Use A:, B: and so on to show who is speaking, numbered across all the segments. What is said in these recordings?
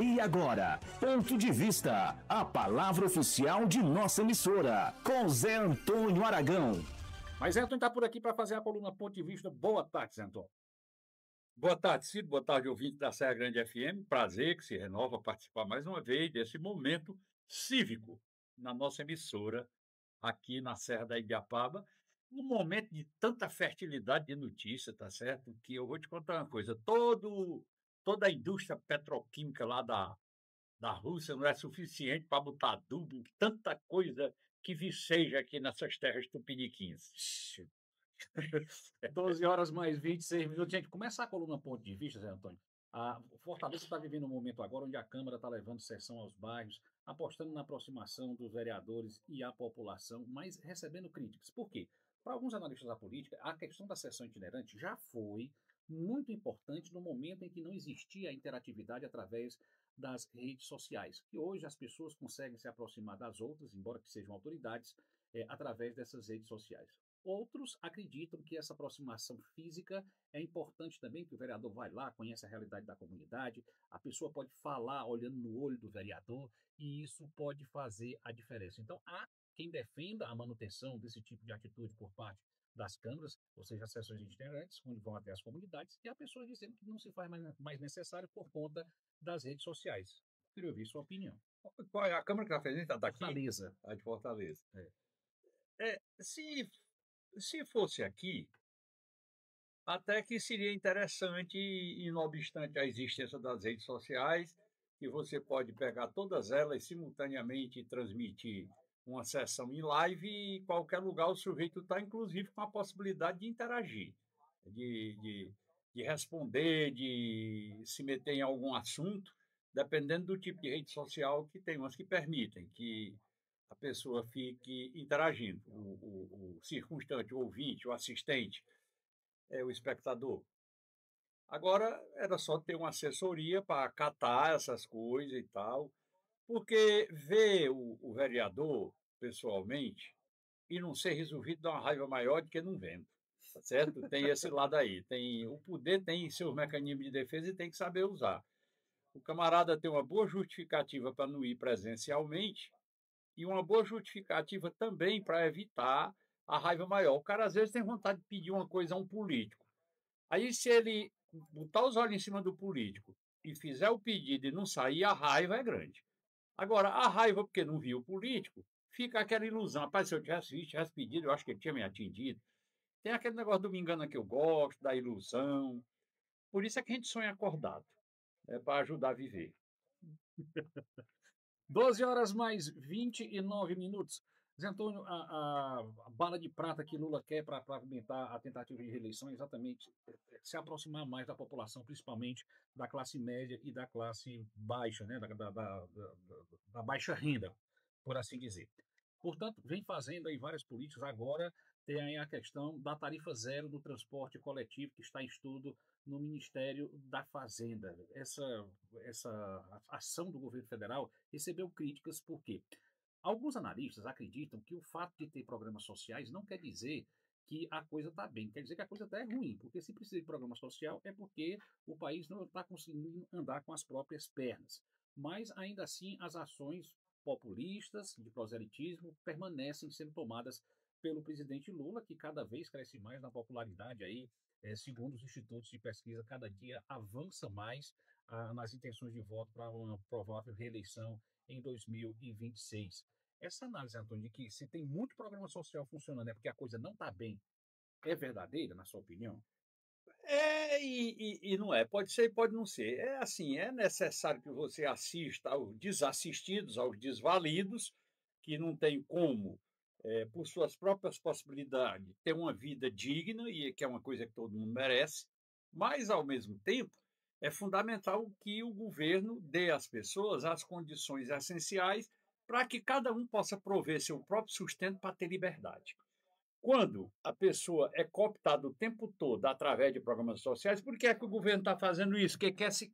A: E agora, Ponto de Vista, a palavra oficial de nossa emissora, com Zé Antônio Aragão.
B: Mas Zé Antônio está por aqui para fazer a coluna Ponto de Vista. Boa tarde, Zé Antônio.
C: Boa tarde, Cid. Boa tarde, ouvinte da Serra Grande FM. Prazer que se renova participar mais uma vez desse momento cívico na nossa emissora, aqui na Serra da Ibiapaba. Um momento de tanta fertilidade de notícia, tá certo? Que eu vou te contar uma coisa: toda a indústria petroquímica lá da Rússia não é suficiente para botar adubo em tanta coisa que viceja aqui nessas terras tupiniquins.
B: 12 horas mais 26 minutos. Gente, começa a coluna Ponto de Vista, Zé Antônio. A Fortaleza está vivendo um momento agora onde a Câmara está levando sessão aos bairros, apostando na aproximação dos vereadores e a população, mas recebendo críticas. Por quê? Para alguns analistas da política, a questão da sessão itinerante já foi muito importante no momento em que não existia a interatividade através das redes sociais. E hoje as pessoas conseguem se aproximar das outras, embora que sejam autoridades, através dessas redes sociais. Outros acreditam que essa aproximação física é importante também, que o vereador vai lá, conhece a realidade da comunidade, a pessoa pode falar olhando no olho do vereador e isso pode fazer a diferença. Então, há quem defenda a manutenção desse tipo de atitude por parte das câmaras, ou seja, as sessões itinerantes, onde vão até as comunidades, e há pessoas dizendo que não se faz mais necessário por conta das redes sociais. Queria ouvir sua opinião.
C: Qual é a Câmara que está fazendo? Está daqui?
B: Fortaleza.
C: A de Fortaleza. Se fosse aqui, até que seria interessante, e não obstante a existência das redes sociais, que você pode pegar todas elas simultaneamente e transmitir uma sessão em live e em qualquer lugar o sujeito está, inclusive, com a possibilidade de interagir, de responder, de se meter em algum assunto, dependendo do tipo de rede social, que tem umas que permitem que a pessoa fique interagindo, o circunstante, o ouvinte, o assistente, o espectador. Agora, era só ter uma assessoria para catar essas coisas e tal, porque ver o vereador pessoalmente e não ser resolvido dá uma raiva maior do que não vendo, tá certo? Tem esse lado aí, o poder tem seus mecanismos de defesa e tem que saber usar. O camarada tem uma boa justificativa para não ir presencialmente, e uma boa justificativa também para evitar a raiva maior. O cara, às vezes, tem vontade de pedir uma coisa a um político. Aí, se ele botar os olhos em cima do político e fizer o pedido e não sair, a raiva é grande. Agora, a raiva porque não viu o político, fica aquela ilusão. Rapaz, se eu tivesse visto, tivesse pedido, eu acho que ele tinha me atendido. Tem aquele negócio do me engana que eu gosto, da ilusão. Por isso é que a gente sonha acordado. É para ajudar a viver.
B: 12 horas mais 29 minutos. Zé Antônio, a bala de prata que Lula quer para aumentar a tentativa de reeleição é exatamente se aproximar mais da população, principalmente da classe média e da classe baixa, né? Da baixa renda, por assim dizer. Portanto, vem fazendo aí várias políticas. Agora tem aí a questão da tarifa zero do transporte coletivo, que está em estudo no Ministério da Fazenda. Essa ação do governo federal recebeu críticas porque alguns analistas acreditam que o fato de ter programas sociais não quer dizer que a coisa está bem, quer dizer que a coisa está ruim, porque se precisa de programa social é porque o país não está conseguindo andar com as próprias pernas. Mas, ainda assim, as ações populistas, de proselitismo, permanecem sendo tomadas pelo presidente Lula, que cada vez cresce mais na popularidade aí, segundo os institutos de pesquisa, cada dia avança mais nas intenções de voto para uma provável reeleição em 2026. Essa análise, Antônio, de que se tem muito programa social funcionando é porque a coisa não está bem, é verdadeira, na sua opinião?
C: E não é. Pode ser e pode não ser. É assim, é necessário que você assista aos desassistidos, aos desvalidos, que não tem como, por suas próprias possibilidades, ter uma vida digna, e que é uma coisa que todo mundo merece, mas, ao mesmo tempo, é fundamental que o governo dê às pessoas as condições essenciais para que cada um possa prover seu próprio sustento para ter liberdade. Quando a pessoa é cooptada o tempo todo através de programas sociais, por que é que o governo está fazendo isso? Porque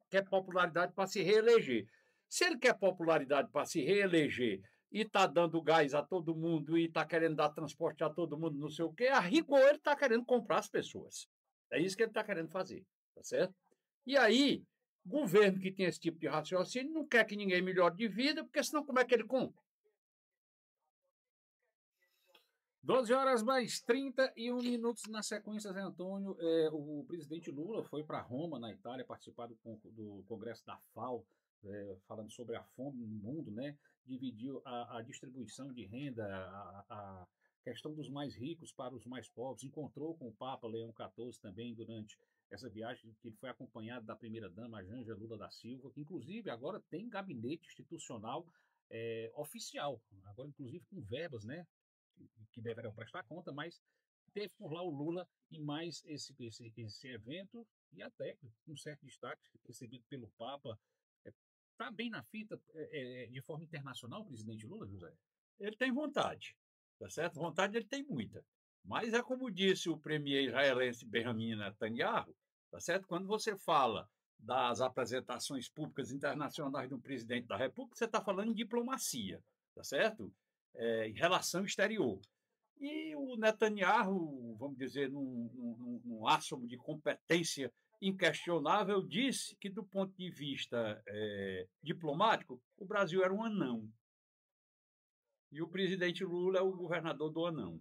C: quer popularidade para se reeleger. Se ele quer popularidade para se reeleger e está dando gás a todo mundo e está querendo dar transporte a todo mundo, não sei o quê, a rigor ele está querendo comprar as pessoas. É isso que ele está querendo fazer, tá certo? E aí, Governo que tem esse tipo de raciocínio não quer que ninguém melhore de vida, porque senão como é que ele cumpre?
B: 12 horas mais 31 minutos na sequência, Zé Antônio. O presidente Lula foi para Roma, na Itália, participar do Congresso da FAO, falando sobre a fome no mundo, né? Dividiu a distribuição de renda, a questão dos mais ricos para os mais pobres. Encontrou com o Papa Leão XIV também durante essa viagem, que ele foi acompanhado da primeira-dama, Janja Lula da Silva, que inclusive agora tem gabinete institucional oficial, agora inclusive com verbas, né? Que deverão prestar conta, mas teve por lá o Lula em mais esse evento e até um certo destaque recebido pelo Papa. Está bem na fita de forma internacional o presidente Lula, José?
C: Ele tem vontade, tá certo? Vontade ele tem muita. Mas é como disse o premier israelense Benjamin Netanyahu, tá certo? Quando você fala das apresentações públicas internacionais do presidente da República, você está falando em diplomacia, tá certo? Em relação exterior. E o Netanyahu, vamos dizer, num assomo de competência inquestionável, disse que, do ponto de vista diplomático, o Brasil era um anão. E o presidente Lula é o governador do anão.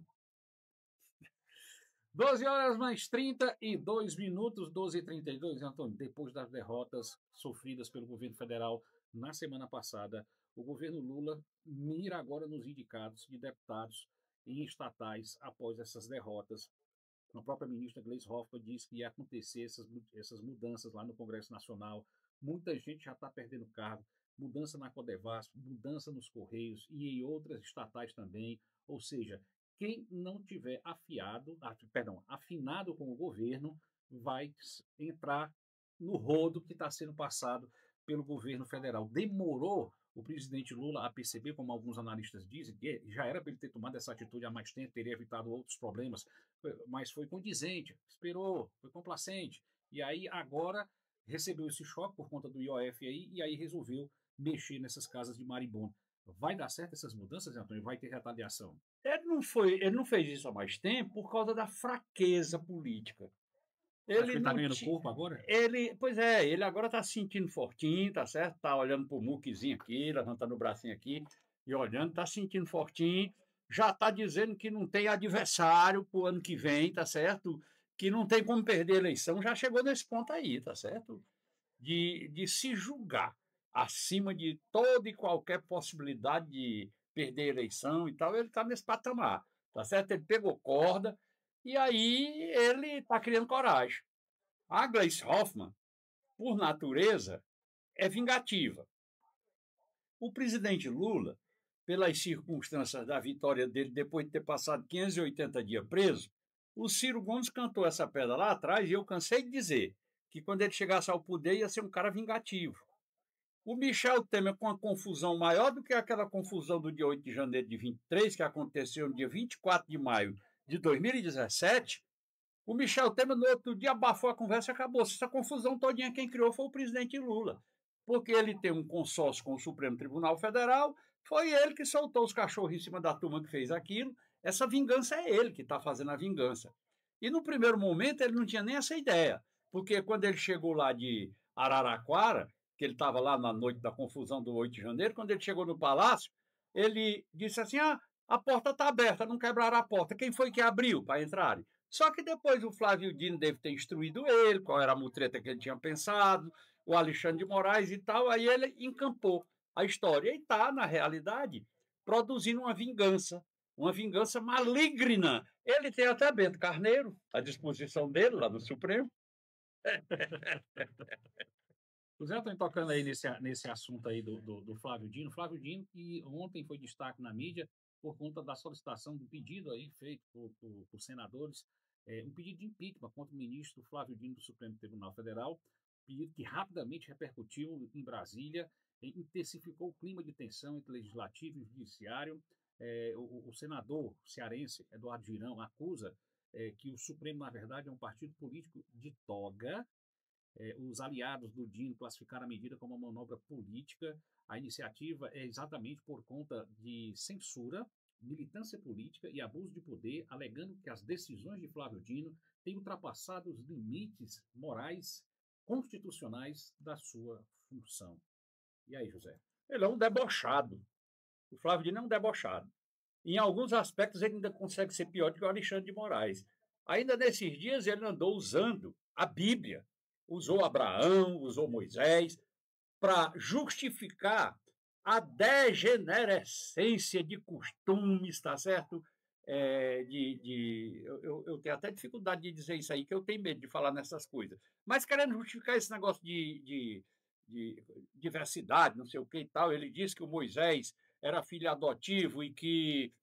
B: 12 horas mais 32 minutos, 12h32, Antônio. Depois das derrotas sofridas pelo governo federal na semana passada, o governo Lula mira agora nos indicados de deputados e estatais após essas derrotas. A própria ministra Gleisi Hoffmann disse que ia acontecer essas mudanças lá no Congresso Nacional. Muita gente já está perdendo cargo. Mudança na Codevasf, mudança nos Correios e em outras estatais também. Ou seja, quem não tiver afinado com o governo vai entrar no rodo que está sendo passado pelo governo federal. Demorou o presidente Lula a perceber, como alguns analistas dizem, que já era para ele ter tomado essa atitude há mais tempo, teria evitado outros problemas, mas foi condizente, esperou, foi complacente. E aí agora recebeu esse choque por conta do IOF aí, e aí resolveu mexer nessas casas de marimbondo. Vai dar certo essas mudanças, Antônio? Vai ter retaliação?
C: Ele não fez isso há mais tempo por causa da fraqueza política.
B: Acho que
C: Ele
B: ele está
C: não
B: ganhando
C: ti-
B: corpo agora?
C: Pois é, ele agora está se sentindo fortinho, tá certo? Tá olhando pro muquezinho aqui, levantando o bracinho aqui e olhando, tá se sentindo fortinho. Já está dizendo que não tem adversário pro ano que vem, tá certo? Que não tem como perder a eleição. Já chegou nesse ponto aí, tá certo? De se julgar acima de toda e qualquer possibilidade de perder a eleição e tal. Ele está nesse patamar, tá certo? Ele pegou corda e aí ele está criando coragem. A Gleisi Hoffmann, por natureza, é vingativa. O presidente Lula, pelas circunstâncias da vitória dele depois de ter passado 580 dias preso, o Ciro Gomes cantou essa pedra lá atrás e eu cansei de dizer que quando ele chegasse ao poder ia ser um cara vingativo. O Michel Temer, com uma confusão maior do que aquela confusão do dia 8 de janeiro de 23, que aconteceu no dia 24 de maio de 2017, o Michel Temer, no outro dia, abafou a conversa e acabou. Essa confusão todinha quem criou foi o presidente Lula. Porque ele tem um consórcio com o Supremo Tribunal Federal, foi ele que soltou os cachorros em cima da turma que fez aquilo. Essa vingança é ele que está fazendo a vingança. E no primeiro momento ele não tinha nem essa ideia, porque quando ele chegou lá de Araraquara, que ele estava lá na noite da confusão do 8 de janeiro, quando ele chegou no palácio, ele disse assim: a porta está aberta, não quebraram a porta. Quem foi que abriu para entrarem? Só que depois o Flávio Dino deve ter instruído ele, qual era a mutreta que ele tinha pensado, o Alexandre de Moraes e tal, aí ele encampou a história. E está, na realidade, produzindo uma vingança maligna. Ele tem até Bento Carneiro à disposição dele, lá no Supremo.
B: O Zé está tocando aí nesse assunto aí do Flávio Dino. Flávio Dino, que ontem foi destaque na mídia por conta da solicitação do pedido aí feito por senadores, um pedido de impeachment contra o ministro Flávio Dino do Supremo Tribunal Federal, pedido que rapidamente repercutiu em Brasília, intensificou o clima de tensão entre legislativo e judiciário. O senador cearense Eduardo Girão acusa que o Supremo, na verdade, é um partido político de toga. Os aliados do Dino classificaram a medida como uma manobra política. A iniciativa é exatamente por conta de censura, militância política e abuso de poder, alegando que as decisões de Flávio Dino têm ultrapassado os limites morais constitucionais da sua função. E aí, José?
C: Ele é um debochado. O Flávio Dino é um debochado. Em alguns aspectos, ele ainda consegue ser pior do que o Alexandre de Moraes. Ainda nesses dias, ele andou usando a Bíblia. Usou Abraão, usou Moisés, para justificar a degenerescência de costumes, tá certo? Eu tenho até dificuldade de dizer isso aí, que eu tenho medo de falar nessas coisas. Mas querendo justificar esse negócio de diversidade, não sei o que e tal, ele disse que o Moisés era filho adotivo e que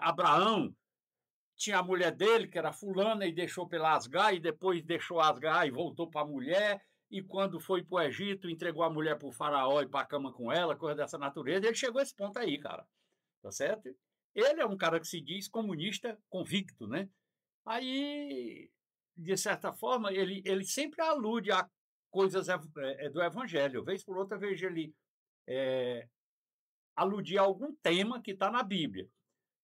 C: Abraão tinha a mulher dele, que era fulana, e deixou pela Asgar, e depois deixou Asgar e voltou para a mulher, e quando foi para o Egito, entregou a mulher para o faraó e para a cama com ela, coisa dessa natureza. Ele chegou a esse ponto aí, cara. Tá certo? Ele é um cara que se diz comunista convicto, né? Aí, de certa forma, ele sempre alude a coisas do evangelho. Vez por outra, vejo ele aludir a algum tema que está na Bíblia.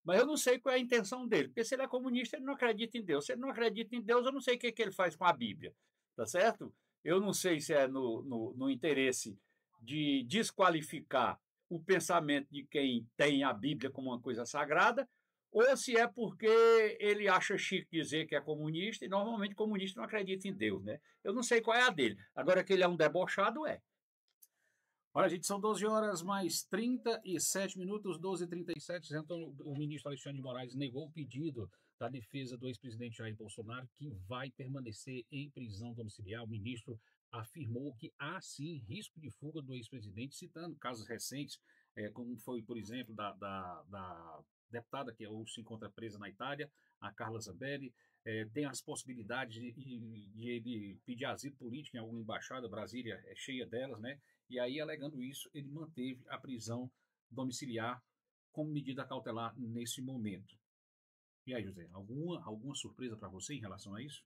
C: Mas eu não sei qual é a intenção dele, porque se ele é comunista, ele não acredita em Deus. Se ele não acredita em Deus, eu não sei o que ele faz com a Bíblia, tá certo? Eu não sei se é no interesse de desqualificar o pensamento de quem tem a Bíblia como uma coisa sagrada, ou se é porque ele acha chique dizer que é comunista, e normalmente comunista não acredita em Deus, né? Eu não sei qual é a dele. Agora que ele é um debochado, é.
B: Olha, gente, são 12 horas mais 37 minutos, 12h37. Então, o ministro Alexandre de Moraes negou o pedido da defesa do ex-presidente Jair Bolsonaro, que vai permanecer em prisão domiciliar. O ministro afirmou que há, sim, risco de fuga do ex-presidente, citando casos recentes, como foi, por exemplo, da deputada que hoje se encontra presa na Itália, a Carla Zambelli. Tem as possibilidades de ele pedir asilo político em alguma embaixada. Brasília é cheia delas, né? E aí, alegando isso, ele manteve a prisão domiciliar como medida cautelar nesse momento. E aí, José, alguma surpresa para você em relação a isso?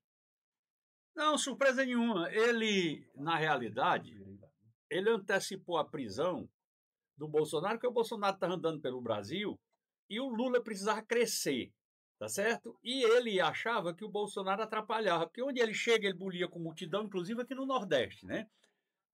C: Não, surpresa nenhuma. Ele, na realidade, ele antecipou a prisão do Bolsonaro, porque o Bolsonaro estava andando pelo Brasil e o Lula precisava crescer, tá certo? E ele achava que o Bolsonaro atrapalhava, porque onde ele chega, ele bulia com multidão, inclusive aqui no Nordeste, né?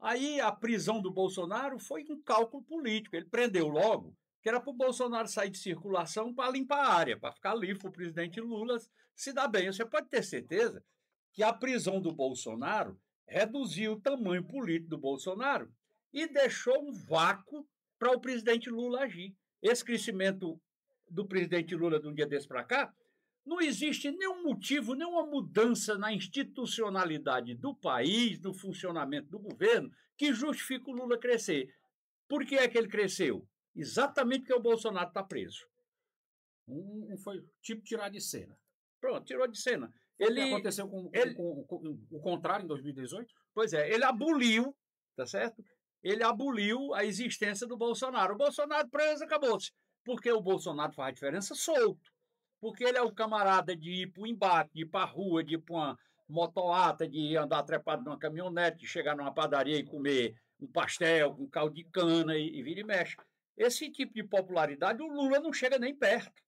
C: Aí a prisão do Bolsonaro foi um cálculo político. Ele prendeu logo, que era para o Bolsonaro sair de circulação para limpar a área, para ficar livre para o presidente Lula se dar bem. Você pode ter certeza que a prisão do Bolsonaro reduziu o tamanho político do Bolsonaro e deixou um vácuo para o presidente Lula agir. Esse crescimento do presidente Lula de um dia desse para cá, não existe nenhum motivo, nenhuma mudança na institucionalidade do país, no funcionamento do governo, que justifique o Lula crescer. Por que é que ele cresceu? Exatamente porque o Bolsonaro está preso.
B: Foi tipo tirar de cena.
C: Pronto, tirou de cena.
B: O que aconteceu com o contrário em 2018?
C: Pois é, ele aboliu, tá certo? Ele aboliu a existência do Bolsonaro. O Bolsonaro preso, acabou-se. Porque o Bolsonaro faz diferença solto. Porque ele é o camarada de ir para o embate, de ir para a rua, de ir para uma motoata, de andar trepado numa caminhonete, de chegar numa padaria e comer um pastel, um caldo de cana e vira e mexe. Esse tipo de popularidade o Lula não chega nem perto.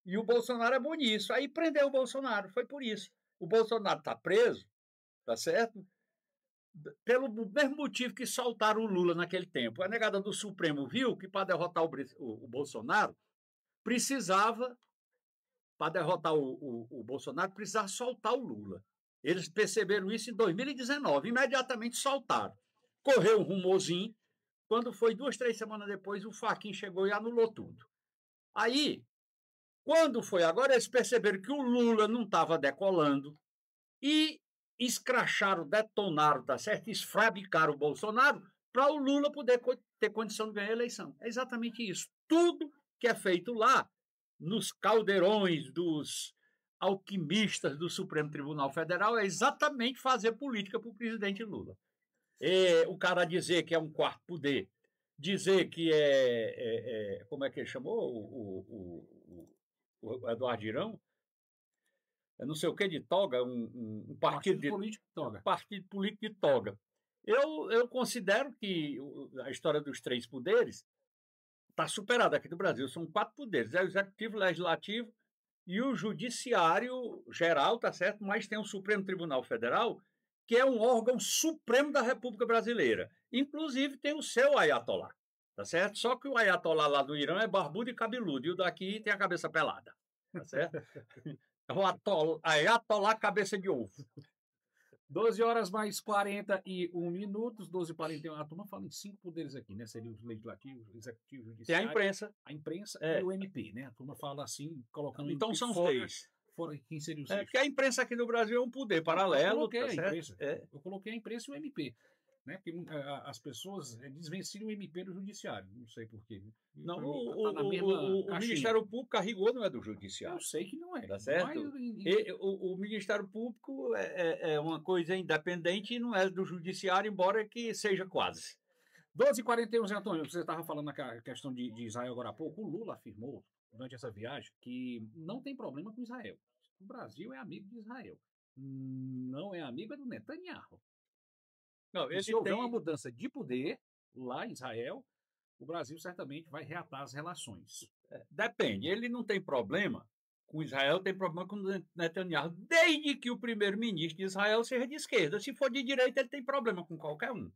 C: E o Bolsonaro é bom nisso. Aí prendeu o Bolsonaro, foi por isso. O Bolsonaro está preso, tá certo? Pelo mesmo motivo que soltaram o Lula naquele tempo. A negada do Supremo viu que para derrotar o Bolsonaro precisava para derrotar o Bolsonaro, precisava soltar o Lula. Eles perceberam isso em 2019, imediatamente soltaram. Correu um rumorzinho, quando foi 2, 3 semanas depois, o Fachin chegou e anulou tudo. Aí, quando foi agora, eles perceberam que o Lula não estava decolando e escracharam, detonaram, tá certo? Esfabricaram o Bolsonaro para o Lula poder ter condição de ganhar a eleição. É exatamente isso. Tudo que é feito lá, nos caldeirões dos alquimistas do Supremo Tribunal Federal, é exatamente fazer política para o presidente Lula. O cara dizer que é um quarto poder, dizer que como é que ele chamou o Eduardo Girão? Não sei o que de toga, um partido político de toga. Partido político de toga. Eu considero que a história dos 3 poderes está superada aqui no Brasil. São 4 poderes: é o executivo, o legislativo e o judiciário geral, tá certo? Mas tem o Supremo Tribunal Federal, que é um órgão supremo da República Brasileira. Inclusive tem o seu Ayatollah, tá certo? Só que o Ayatollah lá do Irã é barbudo e cabeludo, e o daqui tem a cabeça pelada, tá certo? É o Ayatollah cabeça de ovo.
B: 12 horas mais 41 minutos, 12h41. A turma fala em 5 poderes aqui, né? Seria o legislativo, o executivo, o
C: Tem
B: judiciário,
C: a imprensa.
B: a imprensa
C: É.
B: e o MP, né? A turma fala assim, colocando
C: Então são
B: fora,
C: 6.
B: fora quem seria o
C: É,
B: sexto.
C: porque a imprensa aqui no Brasil é um poder
B: Eu
C: paralelo,
B: coloquei
C: tá
B: a
C: certo?
B: imprensa.
C: É.
B: Eu coloquei a imprensa e o MP. Né? Porque as pessoas desvencilham o MP do judiciário. Não sei porquê.
C: Não,
B: Pra mim, tá na mesma
C: o
B: caixinha.
C: Ministério Público, a rigor, não é do
B: Eu
C: Judiciário.
B: sei que não é.
C: Tá certo?
B: Mas,
C: O Ministério Público é uma coisa independente e não é do Judiciário, embora que seja quase.
B: 12h41, Zé Antônio, você estava falando na questão de Israel agora há pouco. O Lula afirmou, durante essa viagem, que não tem problema com Israel. O Brasil é amigo de Israel. Não é amigo é do Netanyahu.
C: Não,
B: E se houver uma mudança de poder lá em Israel, o Brasil certamente vai reatar as relações.
C: Depende. Ele não tem problema com Israel, tem problema com Netanyahu, desde que o primeiro-ministro de Israel seja de esquerda. Se for de direita, ele tem problema com qualquer um.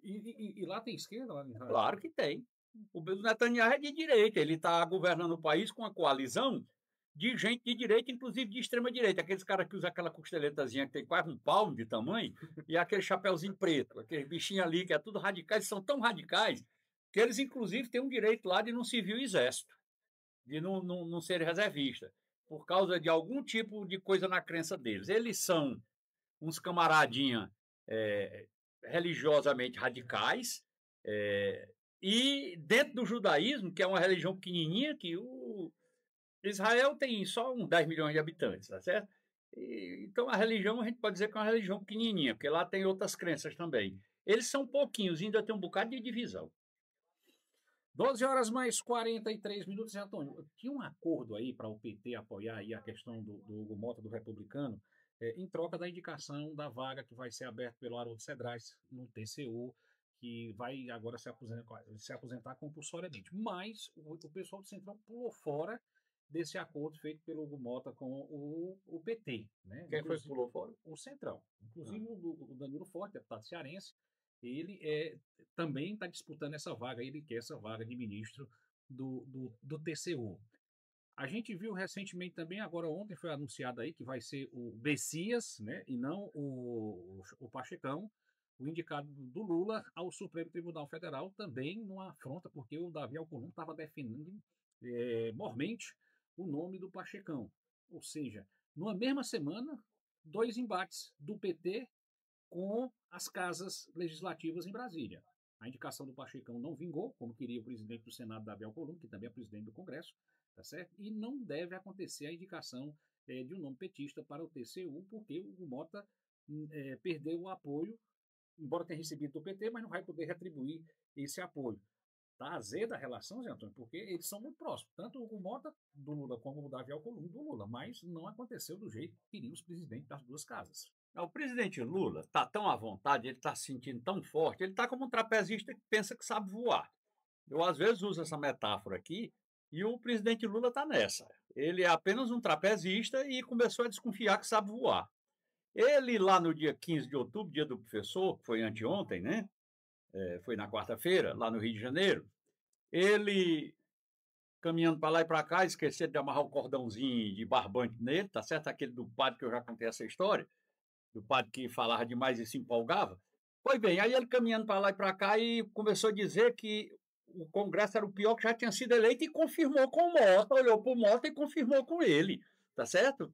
B: E lá tem esquerda? Lá em Israel?
C: Claro que tem. O Netanyahu é de direita. Ele está governando o país com uma coalizão de gente de direita, inclusive de extrema-direita. Aqueles caras que usam aquela costeletazinha que tem quase um palmo de tamanho e aquele chapéuzinho preto, aqueles bichinhos ali que é tudo radicais, são tão radicais que eles, inclusive, têm um direito lá de não servir o exército, de não ser reservista, por causa de algum tipo de coisa na crença deles. Eles são uns camaradinha religiosamente radicais, e dentro do judaísmo, que é uma religião pequenininha, que o Israel tem só uns 10 milhões de habitantes, tá certo? Então a religião, a gente pode dizer que é uma religião pequenininha, porque lá tem outras crenças também. Eles são pouquinhos, ainda tem um bocado de divisão.
B: 12 horas mais 43 minutos, Antônio. Tinha um acordo aí para o PT apoiar aí a questão do Hugo Mota, do Republicano, em troca da indicação da vaga que vai ser aberta pelo Haroldo Cedrais no TCU, que vai agora se aposentar compulsoriamente. Mas o pessoal do Centrão pulou fora desse acordo feito pelo Hugo Mota com o PT. Né?
C: Quem foi que pulou fora?
B: O Centrão. Inclusive o Danilo Forte, deputado cearense, ele também está disputando essa vaga, ele quer essa vaga de ministro do TCU. A gente viu recentemente também, agora ontem foi anunciado aí que vai ser o Bessias, né, e não o Pachecão, o indicado do Lula ao Supremo Tribunal Federal, também numa afronta, porque o Davi Alcolumbre estava defendendo mormente o nome do Pachecão. Ou seja, numa mesma semana, 2 embates do PT com as casas legislativas em Brasília. A indicação do Pachecão não vingou, como queria o presidente do Senado, Davi Alcolumbre, que também é presidente do Congresso, tá certo? E não deve acontecer a indicação de um nome petista para o TCU, porque o Mota perdeu o apoio, embora tenha recebido do PT, mas não vai poder retribuir esse apoio. Tá azeda a relação, Zé Antônio, porque eles são muito próximos, tanto o Mota do Lula como o Davi Alcolumbre do Lula, mas não aconteceu do jeito que queriam os presidentes das duas casas.
C: O presidente Lula está tão à vontade, ele está se sentindo tão forte, ele está como um trapezista que pensa que sabe voar. Eu, às vezes, uso essa metáfora aqui, e o presidente Lula está nessa. Ele é apenas um trapezista e começou a desconfiar que sabe voar. Ele, lá no dia 15 de outubro, dia do professor, que foi anteontem, né? Foi na quarta-feira, lá no Rio de Janeiro, ele, caminhando para lá e para cá, esqueceu de amarrar o cordãozinho de barbante nele, tá certo? Aquele do padre que eu já contei essa história, do padre que falava demais e se empolgava. Pois bem, aí ele caminhando para lá e para cá e começou a dizer que o Congresso era o pior que já tinha sido eleito e confirmou com o Mota, olhou para o Mota e confirmou com ele, tá certo?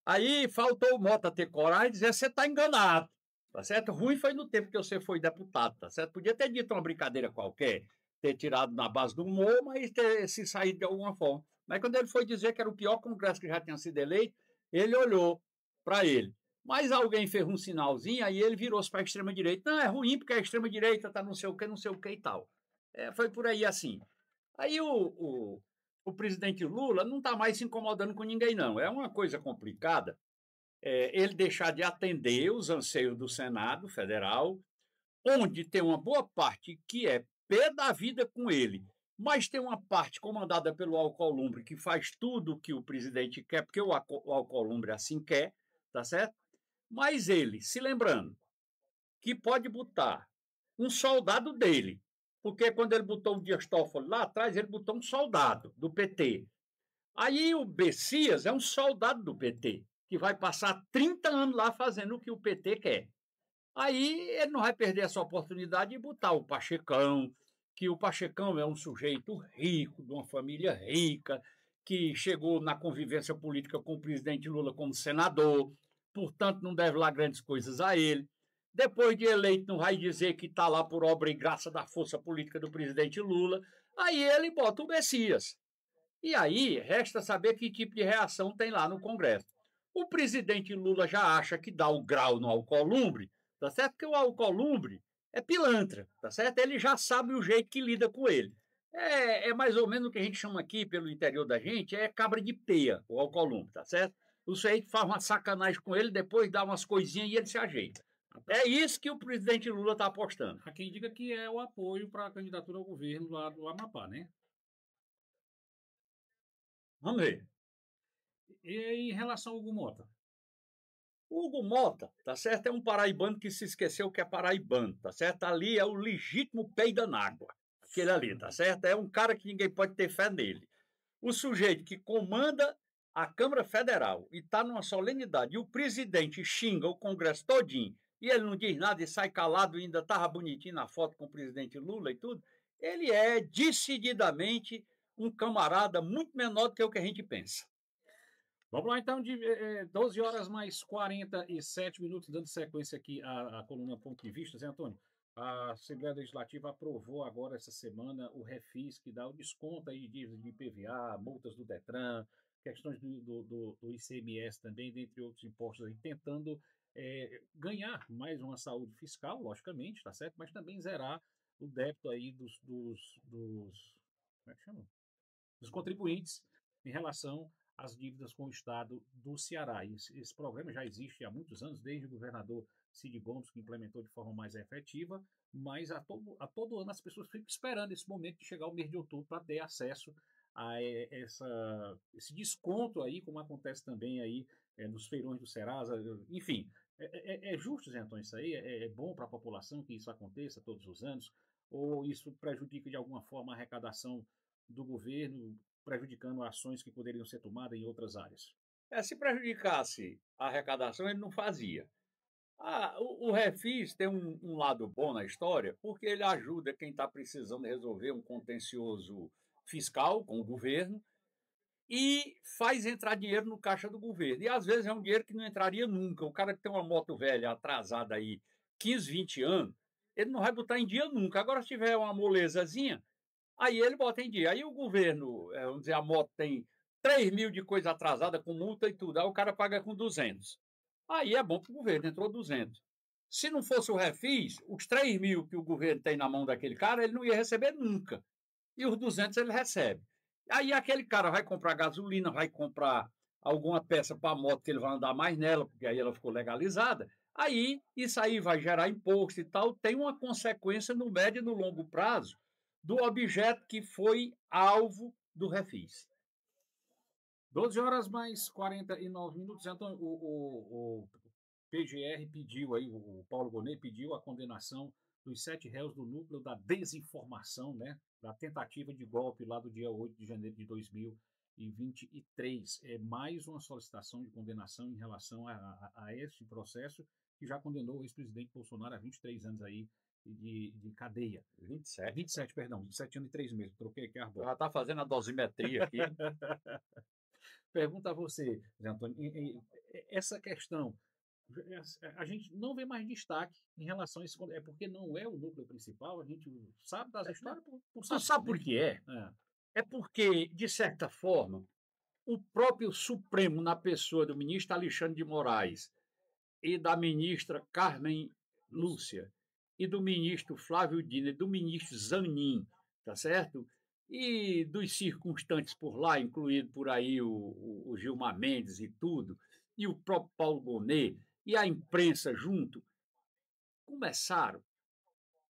C: Aí faltou o Mota ter coragem e dizer, você está enganado, tá certo? Ruim foi no tempo que você foi deputado, tá certo? Podia ter dito uma brincadeira qualquer, ter tirado na base do humor, mas ter se saído de alguma forma. Mas quando ele foi dizer que era o pior Congresso que já tinha sido eleito, ele olhou para ele. Mas alguém fez um sinalzinho, aí ele virou-se para a extrema-direita. Não, é ruim porque a extrema-direita está não sei o que e tal. Foi por aí assim. Aí o presidente Lula não está mais se incomodando com ninguém, não. É uma coisa complicada ele deixar de atender os anseios do Senado Federal, onde tem uma boa parte que é pé da vida com ele, mas tem uma parte comandada pelo Alcolumbre que faz tudo o que o presidente quer, porque o Alcolumbre assim quer, tá certo? Mas ele, se lembrando que pode botar um soldado dele, porque quando ele botou o Dias Toffoli lá atrás, ele botou um soldado do PT. Aí o Bessias é um soldado do PT, que vai passar 30 anos lá fazendo o que o PT quer. Aí ele não vai perder essa oportunidade de botar o Pachecão, que o Pachecão é um sujeito rico, de uma família rica, que chegou na convivência política com o presidente Lula como senador, portanto não deve lá grandes coisas a ele. Depois de eleito, não vai dizer que está lá por obra e graça da força política do presidente Lula. Aí ele bota o Messias. E aí resta saber que tipo de reação tem lá no Congresso. O presidente Lula já acha que dá o grau no Alcolumbre, tá certo? Que o Alcolumbre é pilantra, tá certo? Ele já sabe o jeito que lida com ele. É mais ou menos o que a gente chama aqui, pelo interior da gente, é cabra de peia, o Alcolumbre, tá certo? O sujeito faz uma sacanagem com ele, depois dá umas coisinhas e ele se ajeita. É isso que o presidente Lula está apostando.
B: Há quem diga que é o apoio para a candidatura ao governo lá do Amapá, né?
C: Vamos ver.
B: E em relação ao Hugo Mota?
C: O Hugo Mota, tá certo? É um paraibano que se esqueceu que é paraibano, tá certo? Ali é o legítimo peido na água. Aquele ali, tá certo? É um cara que ninguém pode ter fé nele. O sujeito que comanda a Câmara Federal e está numa solenidade, e o presidente xinga o Congresso todinho, e ele não diz nada e sai calado e ainda estava bonitinho na foto com o presidente Lula e tudo, ele é decididamente um camarada muito menor do que o que a gente pensa.
B: Vamos lá, então, de 12 horas mais 47 minutos, dando sequência aqui à coluna Ponto de Vista, Zé Antônio. A Assembleia Legislativa aprovou agora, essa semana, o refis, que dá o desconto aí de dívidas de IPVA, multas do Detran, questões do ICMS também, dentre outros impostos, aí, tentando ganhar mais uma saúde fiscal, logicamente, tá certo? Mas também zerar o débito aí como é que chama? Dos contribuintes em relação às dívidas com o Estado do Ceará. Esse programa já existe há muitos anos, desde o governador Cid Gomes, que implementou de forma mais efetiva, mas a todo ano as pessoas ficam esperando esse momento de chegar o mês de outubro para ter acesso a esse desconto aí, como acontece também aí nos feirões do Serasa, enfim. É justo, Zé Antônio, isso aí? É bom para a população que isso aconteça todos os anos? Ou isso prejudica de alguma forma a arrecadação do governo, prejudicando ações que poderiam ser tomadas em outras áreas?
C: Se prejudicasse a arrecadação, ele não fazia. O Refis tem um lado bom na história, porque ele ajuda quem está precisando resolver um contencioso fiscal com o governo e faz entrar dinheiro no caixa do governo. E às vezes é um dinheiro que não entraria nunca. O cara que tem uma moto velha atrasada aí 15, 20 anos, ele não vai botar em dia nunca. Agora, se tiver uma molezazinha, aí ele bota em dia. Aí o governo, vamos dizer, a moto tem 3 mil de coisa atrasada com multa e tudo. Aí o cara paga com 200. Aí é bom para o governo, entrou 200. Se não fosse o Refis, os 3 mil que o governo tem na mão daquele cara, ele não ia receber nunca. E os 200 ele recebe. Aí aquele cara vai comprar gasolina, vai comprar alguma peça para a moto que ele vai andar mais nela, porque aí ela ficou legalizada. Aí isso aí vai gerar imposto e tal. Tem uma consequência no médio e no longo prazo do objeto que foi alvo do Refis.
B: 12 horas mais 49 minutos. Então, o PGR pediu aí, o Paulo Gonet pediu a condenação dos 7 réus do núcleo da desinformação, né? Da tentativa de golpe lá do dia 8 de janeiro de 2023. É mais uma solicitação de condenação em relação a esse processo, que já condenou o ex-presidente Bolsonaro a 23 anos aí de cadeia. 27, perdão, 27 anos e 3 meses. Troquei aqui a arbor.
C: Já está fazendo a dosimetria aqui.
B: Pergunta a você, Zé Antônio, essa questão, a gente não vê mais destaque em relação a isso, é porque não é o núcleo principal, a gente sabe das histórias por
C: Você sabe por que é? É porque, de certa forma, o próprio Supremo, na pessoa do ministro Alexandre de Moraes e da ministra Carmen Lúcia, e do ministro Flávio Dino e do ministro Zanin, tá certo? E dos circunstantes por lá, incluído por aí o Gilmar Mendes e tudo, e o próprio Paulo Gonet, e a imprensa junto, começaram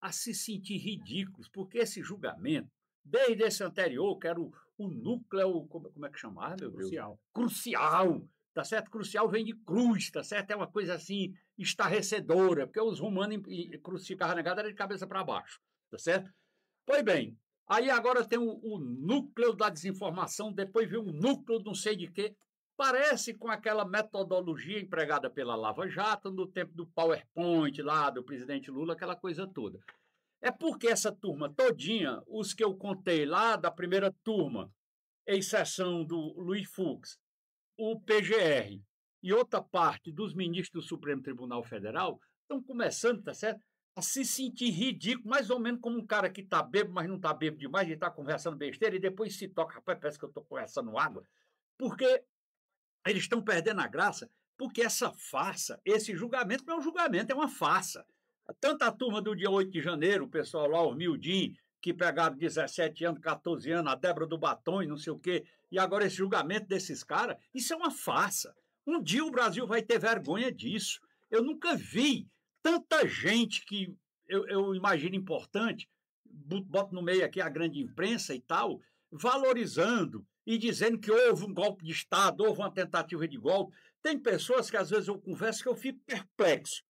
C: a se sentir ridículos, porque esse julgamento, desde esse anterior, que era o núcleo, como é que chamava, meu Deus?
B: Crucial.
C: Crucial,
B: tá certo? Crucial vem de cruz, tá certo? É uma coisa assim estarrecedora, porque os romanos crucificavam negado era de cabeça para baixo, tá certo? Pois bem, aí agora tem o núcleo da desinformação, depois vem o núcleo de não sei de quê. Parece com aquela metodologia empregada pela Lava Jato no tempo do PowerPoint lá, do presidente Lula, aquela coisa toda. É porque essa turma todinha, os que eu contei lá da primeira turma, exceção do Luiz Fux, o PGR e outra parte dos ministros do Supremo Tribunal Federal, estão começando, tá certo? A se sentir ridículo, mais ou menos como um cara que está bêbado, mas não está bêbado demais, e está conversando besteira, e depois se toca, rapaz, parece que eu estou conversando água, porque eles estão perdendo a graça, porque essa farsa, esse julgamento não é um julgamento, é uma farsa. Tanto a turma do dia 8 de janeiro, o pessoal lá, o Mildinho, que pegaram 17 anos, 14 anos, a Débora do Batom e não sei o quê, e agora esse julgamento desses caras, isso é uma farsa. Um dia o Brasil vai ter vergonha disso. Eu nunca vi tanta gente que eu imagino importante, boto no meio aqui a grande imprensa e tal, valorizando e dizendo que houve um golpe de Estado, houve uma tentativa de golpe. Tem pessoas que às vezes eu converso que eu fico perplexo.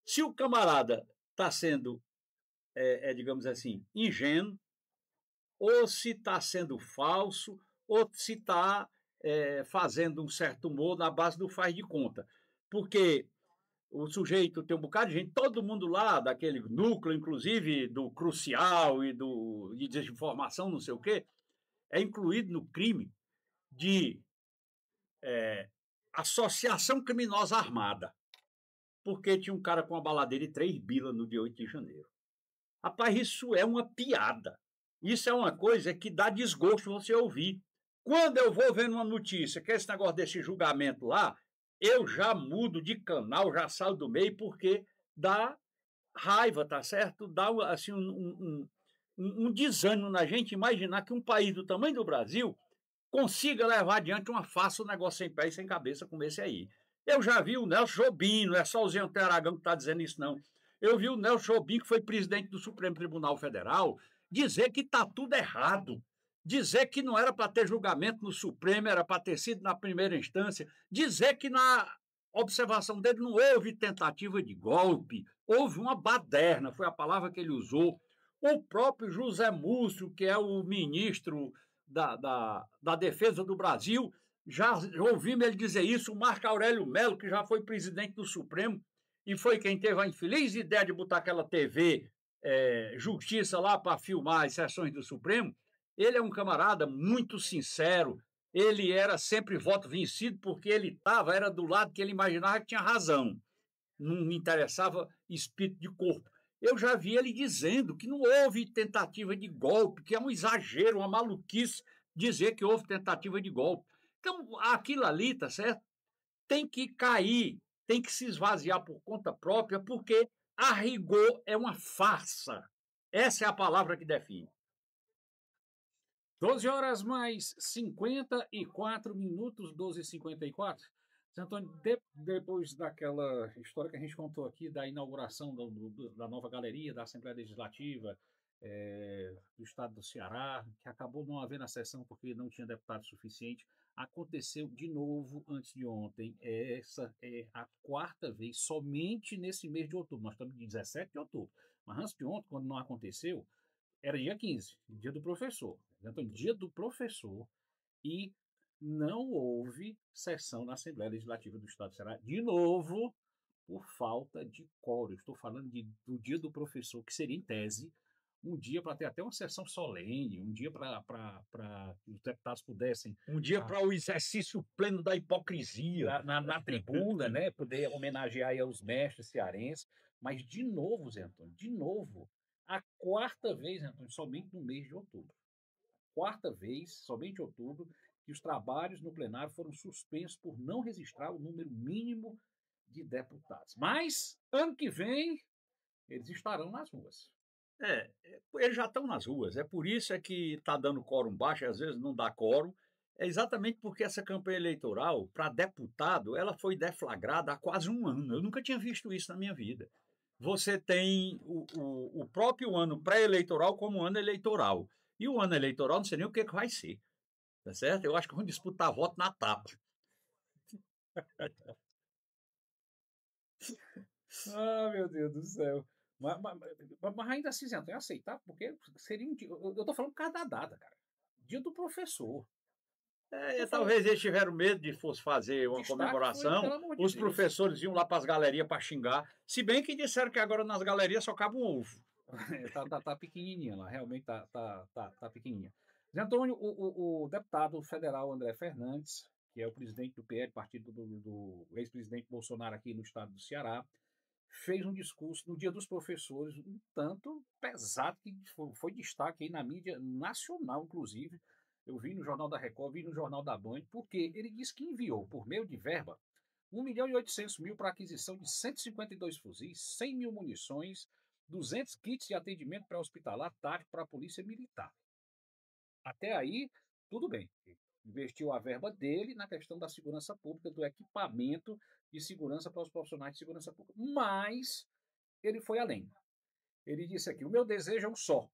B: Se o camarada está sendo, digamos assim, ingênuo, ou se está sendo falso, ou se está fazendo um certo humor na base do faz de conta. Porque o sujeito tem um bocado de gente, todo mundo lá, daquele núcleo, inclusive do crucial e de desinformação, não sei o quê, é incluído no crime de associação criminosa armada. Porque tinha um cara com uma baladeira e 3 bilas no dia 8 de janeiro. Rapaz, isso é uma piada. Isso é uma coisa que dá desgosto você ouvir. Quando eu vou vendo uma notícia, que é esse negócio desse julgamento lá, eu já mudo de canal, já saio do meio, porque dá raiva, tá certo? Dá assim, um desânimo na gente imaginar que um país do tamanho do Brasil consiga levar adiante uma farsa, um negócio sem pé e sem cabeça como esse aí. Eu já vi o Nelson Jobim, não é só o Zé Aragão que está dizendo isso, não. Eu vi o Nelson Jobim, que foi presidente do Supremo Tribunal Federal, dizer que está tudo errado, dizer que não era para ter julgamento no Supremo, era para ter sido na primeira instância, dizer que na observação dele não houve tentativa de golpe, houve uma baderna, foi a palavra que ele usou. O próprio José Múcio, que é o ministro da Defesa do Brasil, já ouvimos ele dizer isso. O Marco Aurélio Melo, que já foi presidente do Supremo e foi quem teve a infeliz ideia de botar aquela TV Justiça lá para filmar as sessões do Supremo, ele é um camarada muito sincero, ele era sempre voto vencido porque ele era do lado que ele imaginava que tinha razão, não me interessava espírito de corpo. Eu já vi ele dizendo que não houve tentativa de golpe, que é um exagero, uma maluquice dizer que houve tentativa de golpe. Então, aquilo ali, tá certo? Tem que cair, tem que se esvaziar por conta própria, porque a rigor é uma farsa. Essa é a palavra que define. 12 horas mais 54 minutos, 12h54. Antônio, depois daquela história que a gente contou aqui da inauguração da nova galeria da Assembleia Legislativa do Estado do Ceará, que acabou não havendo a sessão porque não tinha deputado suficiente, aconteceu de novo antes de ontem. Essa é a 4ª vez, somente nesse mês de outubro. Nós estamos em 17 de outubro. Mas antes de ontem, quando não aconteceu, era dia 15, dia do professor. Então, dia do professor, e não houve sessão na Assembleia Legislativa do Estado do Ceará, de novo, por falta de quórum. Estou falando do dia do professor, que seria, em tese, um dia para ter até uma sessão solene, um dia para os deputados pudessem...
C: Um dia para o exercício pleno da hipocrisia.
B: Na tribuna, né, poder homenagear aí aos mestres cearenses. Mas, de novo, Zé Antônio, de novo, a 4ª vez, Zé Antônio, somente no mês de outubro. 4ª vez, somente em outubro, que os trabalhos no plenário foram suspensos por não registrar o número mínimo de deputados. Mas, ano que vem, eles estarão nas ruas.
C: Eles já estão nas ruas. É por isso que está dando quórum baixo, às vezes não dá quórum. É exatamente porque essa campanha eleitoral, para deputado, ela foi deflagrada há quase um ano. Eu nunca tinha visto isso na minha vida. Você tem o próprio ano pré-eleitoral como ano eleitoral. E o ano eleitoral, não sei nem o que vai ser. Tá certo? Eu acho que vão disputar voto na tapa.
B: Ah, meu Deus do céu. Mas ainda assim, Zé Antônio, é aceitar, porque seria um dia. Eu tô falando por causa da data, cara. Dia do professor. Eu falei,
C: Talvez eles tiveram medo de fosse fazer uma
B: destaque foi,
C: comemoração,
B: pelo amor de
C: os
B: Deus.
C: professores iam lá para as galerias para xingar, se bem que disseram que agora nas galerias só cabe um ovo.
B: Tá pequenininha lá, realmente tá pequenininha. Zé Antônio, o deputado federal André Fernandes, que é o presidente do PL, partido do ex-presidente Bolsonaro aqui no estado do Ceará, fez um discurso no Dia dos Professores um tanto pesado, que foi destaque aí na mídia nacional, inclusive. Eu vi no Jornal da Record, vi no Jornal da Band, porque ele disse que enviou, por meio de verba, 1.800.000 para aquisição de 152 fuzis, 100 mil munições, 200 kits de atendimento pré-hospitalar tático para a Polícia Militar. Até aí, tudo bem. Investiu a verba dele na questão da segurança pública, do equipamento de segurança para os profissionais de segurança pública. Mas ele foi além. Ele disse aqui: o meu desejo é um só,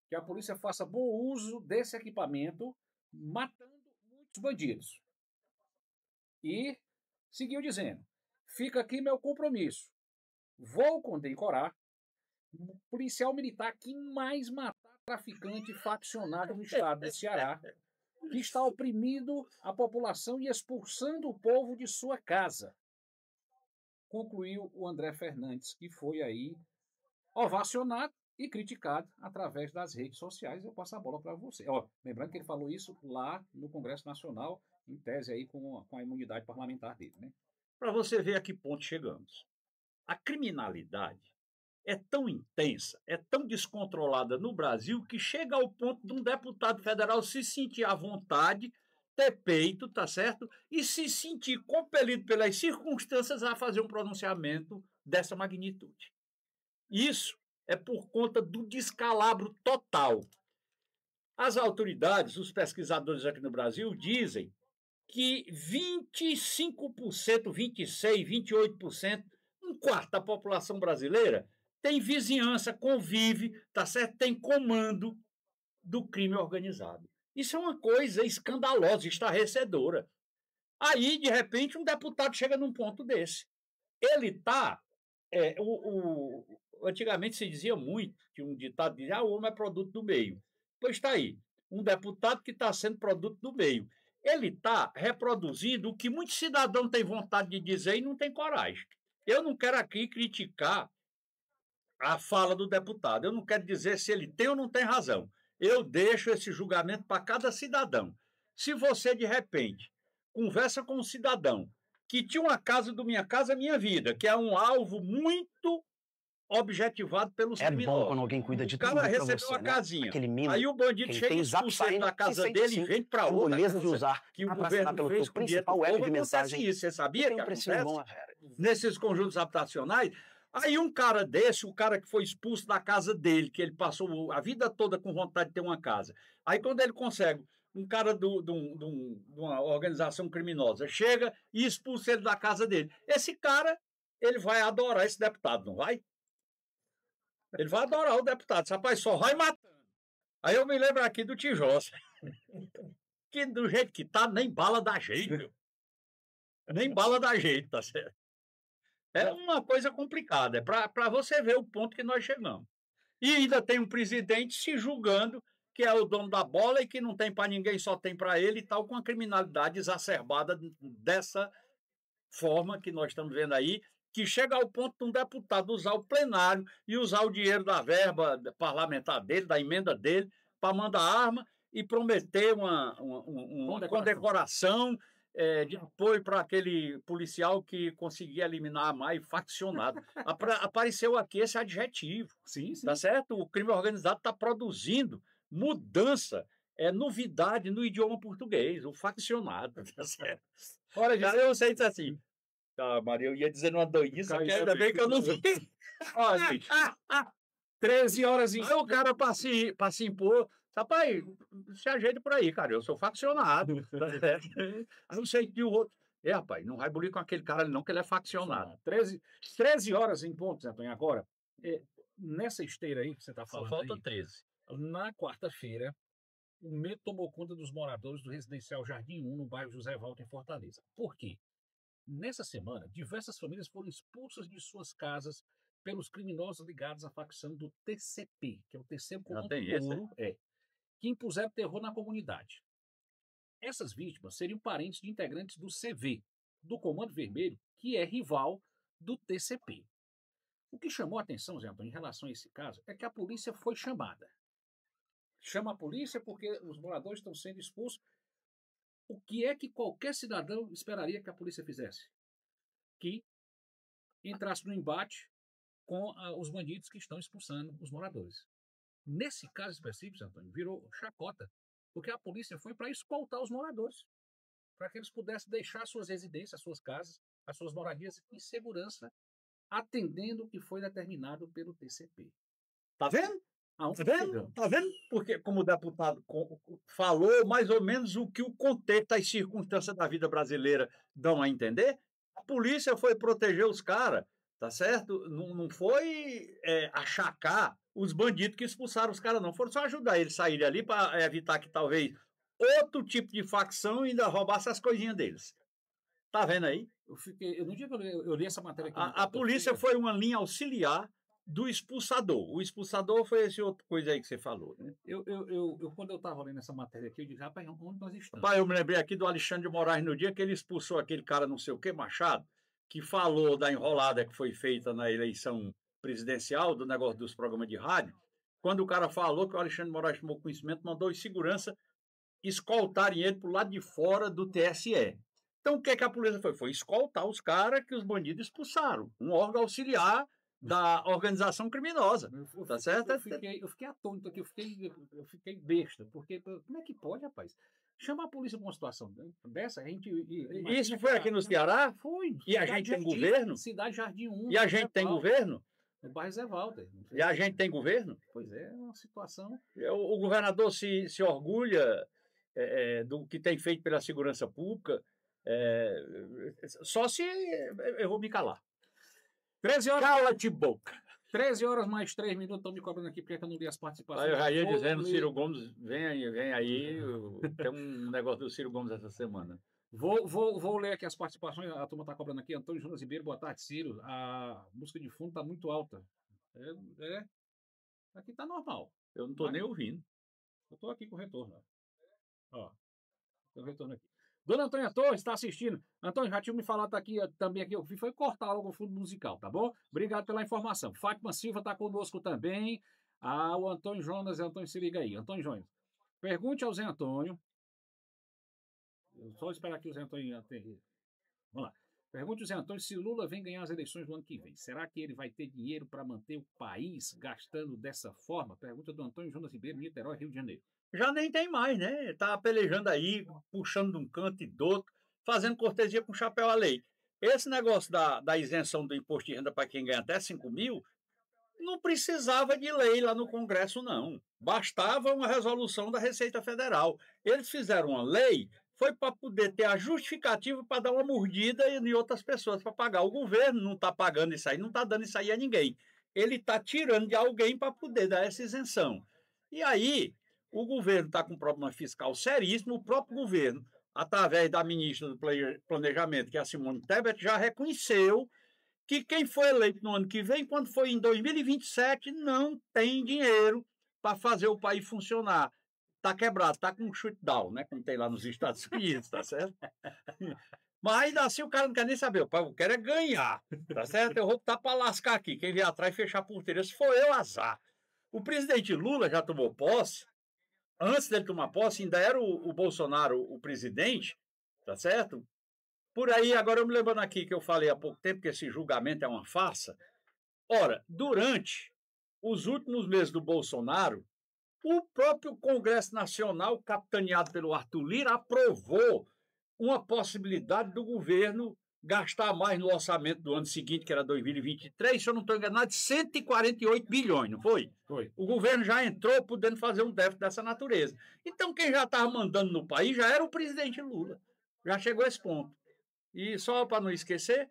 B: que a polícia faça bom uso desse equipamento, matando muitos bandidos. E seguiu dizendo: fica aqui meu compromisso. Vou condecorar o policial militar que mais matar traficante faccionado no estado do Ceará, que está oprimindo a população e expulsando o povo de sua casa. Concluiu o André Fernandes, que foi aí ovacionado e criticado através das redes sociais. Eu passo a bola para você. Lembrando que ele falou isso lá no Congresso Nacional, em tese aí com a imunidade parlamentar dele, né?
C: Para você ver a que ponto chegamos. A criminalidade é tão intensa, é tão descontrolada no Brasil, que chega ao ponto de um deputado federal se sentir à vontade, ter peito, tá certo? E se sentir compelido pelas circunstâncias a fazer um pronunciamento dessa magnitude. Isso é por conta do descalabro total. As autoridades, os pesquisadores aqui no Brasil dizem que 25%, 26%, 28%, um quarto da população brasileira tem vizinhança, convive, tá certo? Tem comando do crime organizado. Isso é uma coisa escandalosa, estarrecedora. Aí, de repente, um deputado chega num ponto desse. Ele está... antigamente se dizia muito, que um ditado dizia: o homem é produto do meio. Pois está aí, um deputado que está sendo produto do meio. Ele está reproduzindo o que muitos cidadãos têm vontade de dizer e não têm coragem. Eu não quero aqui criticar a fala do deputado. Eu não quero dizer se ele tem ou não tem razão. Eu deixo esse julgamento para cada cidadão. Se você, de repente, conversa com um cidadão que tinha uma casa do Minha Casa Minha Vida, que é um alvo muito objetivado pelos criminosos.
D: É bom quando alguém cuida de tudo
C: pra
D: pra
C: recebeu
D: você,
C: uma
D: né?
C: casinha.
D: Aquele mimo,
C: Aí o bandido
D: quem
C: chega
D: tem
C: e
D: Zap
C: expulsa ele
D: Sign
C: da casa
D: se sente,
C: dele e
D: sim,
C: vem para
D: a
C: outra
D: moleza
C: casa
D: de usar
C: que o
D: pra
C: governo
D: assinar pelo
C: fez
D: seu
C: com dinheiro
D: principal
C: do
D: web
C: povo.
D: de
C: Acontece
D: mensagem.
C: isso. Você sabia
D: Tem
C: que
D: um precinho
C: acontece?
D: bom, fera.
C: Nesses conjuntos habitacionais? Aí um cara desse, o cara que foi expulso da casa dele, que ele passou a vida toda com vontade de ter uma casa. Aí quando ele consegue, um cara de uma organização criminosa chega e expulsa ele da casa dele. Esse cara, ele vai adorar esse deputado, não vai? Ele vai adorar o deputado. Esse rapaz só vai matando. Aí eu me lembro aqui do Tijosa, que do jeito que tá, nem bala dá jeito, meu. Nem bala dá jeito, tá certo? É uma coisa complicada, é para você ver o ponto que nós chegamos. E ainda tem um presidente se julgando que é o dono da bola e que não tem para ninguém, só tem para ele e tal, com a criminalidade exacerbada dessa forma que nós estamos vendo aí, que chega ao ponto de um deputado usar o plenário e usar o dinheiro da verba parlamentar dele, da emenda dele, para mandar arma e prometer uma condecoração de apoio para aquele policial que conseguia eliminar a mais faccionado. Apareceu aqui esse adjetivo.
B: Sim, sim.
C: Tá certo? O crime organizado está produzindo mudança, novidade no idioma português, o faccionado. Tá certo? Olha, já eu sei dizer assim. Tá, Maria, eu ia dizer uma doidice, que ainda bem que eu não vi. Olha, gente.
B: 13 horas em...
C: Aí o cara, para se impor, rapaz, se ajeita por aí, cara, eu sou faccionado. Tá certo? Aí eu sei que o outro. Rapaz, não vai bulir com aquele cara ali, não, que ele é faccionado.
B: 13 horas em ponto, Zé Antônio. Agora, nessa esteira aí que você está
C: Só
B: falando
C: falta
B: aí,
C: 13.
B: na quarta-feira, o medo tomou conta dos moradores do residencial Jardim 1, no bairro José Walter, em Fortaleza. Por quê? Nessa semana, diversas famílias foram expulsas de suas casas pelos criminosos ligados à facção do TCP, que é o Terceiro
C: Já
B: Comando
C: tem esse,
B: Ouro, que impuseram terror na comunidade. Essas vítimas seriam parentes de integrantes do CV, do Comando Vermelho, que é rival do TCP. O que chamou a atenção, Zé Antônio, em relação a esse caso, é que a polícia foi chamada. Chama a polícia porque os moradores estão sendo expulsos. O que é que qualquer cidadão esperaria que a polícia fizesse? Que entrasse no embate com os bandidos que estão expulsando os moradores. Nesse caso específico, Zé Antônio, virou chacota, porque a polícia foi para escoltar os moradores, para que eles pudessem deixar suas residências, suas casas, as suas moradias em segurança, atendendo o que foi determinado pelo TCP.
C: Tá vendo?
B: Aonde
C: Tá vendo?
B: chegamos?
C: Tá vendo? Porque, como o deputado falou, mais ou menos o que o contexto, as circunstâncias da vida brasileira dão a entender, a polícia foi proteger os caras, tá certo? Não foi achacar os bandidos que expulsaram os caras, não. Foram só ajudar eles a saírem ali para evitar que talvez outro tipo de facção ainda roubasse as coisinhas deles. Tá vendo aí?
B: No dia que eu li essa matéria aqui...
C: A polícia foi uma linha auxiliar do expulsador. O expulsador foi esse outra coisa aí que você falou, né?
B: Quando eu estava lendo essa matéria aqui, eu disse, rapaz, onde nós estamos?
C: Rapaz, eu me lembrei aqui do Alexandre de Moraes no dia que ele expulsou aquele cara não sei o que, Machado, que falou da enrolada que foi feita na eleição presidencial, do negócio dos programas de rádio. Quando o cara falou que o Alexandre de Moraes tomou conhecimento, mandou os segurança escoltarem ele para o lado de fora do TSE. Então, o que a polícia foi? Foi escoltar os caras que os bandidos expulsaram. Um órgão auxiliar da organização criminosa. Tá certo?
B: Eu fiquei atônito aqui, eu fiquei besta, porque como é que pode, rapaz? Chamar a polícia para uma situação dessa, a gente...
C: Isso foi aqui no Ceará?
B: Foi.
C: E a gente tem governo?
B: Cidade Jardim 1.
C: E a gente tem governo?
B: No bairro Zé Walter.
C: E a gente tem governo?
B: Pois é uma situação...
C: O governador se orgulha do que tem feito pela segurança pública, só se eu vou me calar.
B: 13 horas.
C: Cala-te boca.
B: 13 horas mais 3 minutos, estão me cobrando aqui porque eu não li as participações.
C: Eu já ia dizendo, Ciro Gomes, vem aí, tem um negócio do Ciro Gomes essa semana.
B: Vou ler aqui as participações, a turma está cobrando aqui. Antônio Jonas Ribeiro, boa tarde, Ciro. A música de fundo está muito alta. Aqui está normal.
C: Eu não estou nem ouvindo.
B: Eu estou aqui com o retorno. Ó, tem o retorno aqui. Dona Antônia Torres está assistindo. Antônio, já tinha me falado aqui também aqui. Eu fiz foi cortar logo o fundo musical, tá bom? Obrigado pela informação. Fátima Silva está conosco também. O Antônio Jonas. Antônio, se liga aí. Antônio Jonas. Pergunte ao Zé Antônio. Eu só esperar aqui o Zé Antônio. Vamos lá. Pergunte ao Zé Antônio se Lula vem ganhar as eleições do ano que vem. Será que ele vai ter dinheiro para manter o país gastando dessa forma? Pergunta do Antônio Jonas Ribeiro, Niterói, Rio de Janeiro.
C: Já nem tem mais, né? Tá pelejando aí, puxando de um canto e do outro, fazendo cortesia com chapéu à lei. Esse negócio da isenção do imposto de renda para quem ganha até 5 mil, não precisava de lei lá no Congresso, não. Bastava uma resolução da Receita Federal. Eles fizeram uma lei, foi para poder ter a justificativa para dar uma mordida em outras pessoas para pagar. O governo não está pagando isso aí, não está dando isso aí a ninguém. Ele está tirando de alguém para poder dar essa isenção. E aí... o governo está com um problema fiscal seríssimo. O próprio governo, através da ministra do Planejamento, que é a Simone Tebet, já reconheceu que quem foi eleito no ano que vem, quando foi em 2027, não tem dinheiro para fazer o país funcionar. Está quebrado, está com um shutdown, né? Como tem lá nos Estados Unidos, tá certo? Mas ainda assim o cara não quer nem saber. Eu quero é ganhar, tá certo? Eu vou botar para lascar aqui. Quem vier atrás fechar a porteira. Se for eu, azar. O presidente Lula já tomou posse. Antes dele tomar posse, ainda era o Bolsonaro o presidente, tá certo? Por aí, agora eu me lembrando aqui que eu falei há pouco tempo que esse julgamento é uma farsa. Ora, durante os últimos meses do Bolsonaro, o próprio Congresso Nacional, capitaneado pelo Arthur Lira, aprovou uma possibilidade do governo gastar mais no orçamento do ano seguinte, que era 2023, se eu não estou enganado, de 148 bilhões, não foi?
B: Foi.
C: O governo já entrou podendo fazer um déficit dessa natureza. Então, quem já estava mandando no país já era o presidente Lula. Já chegou a esse ponto. E só para não esquecer,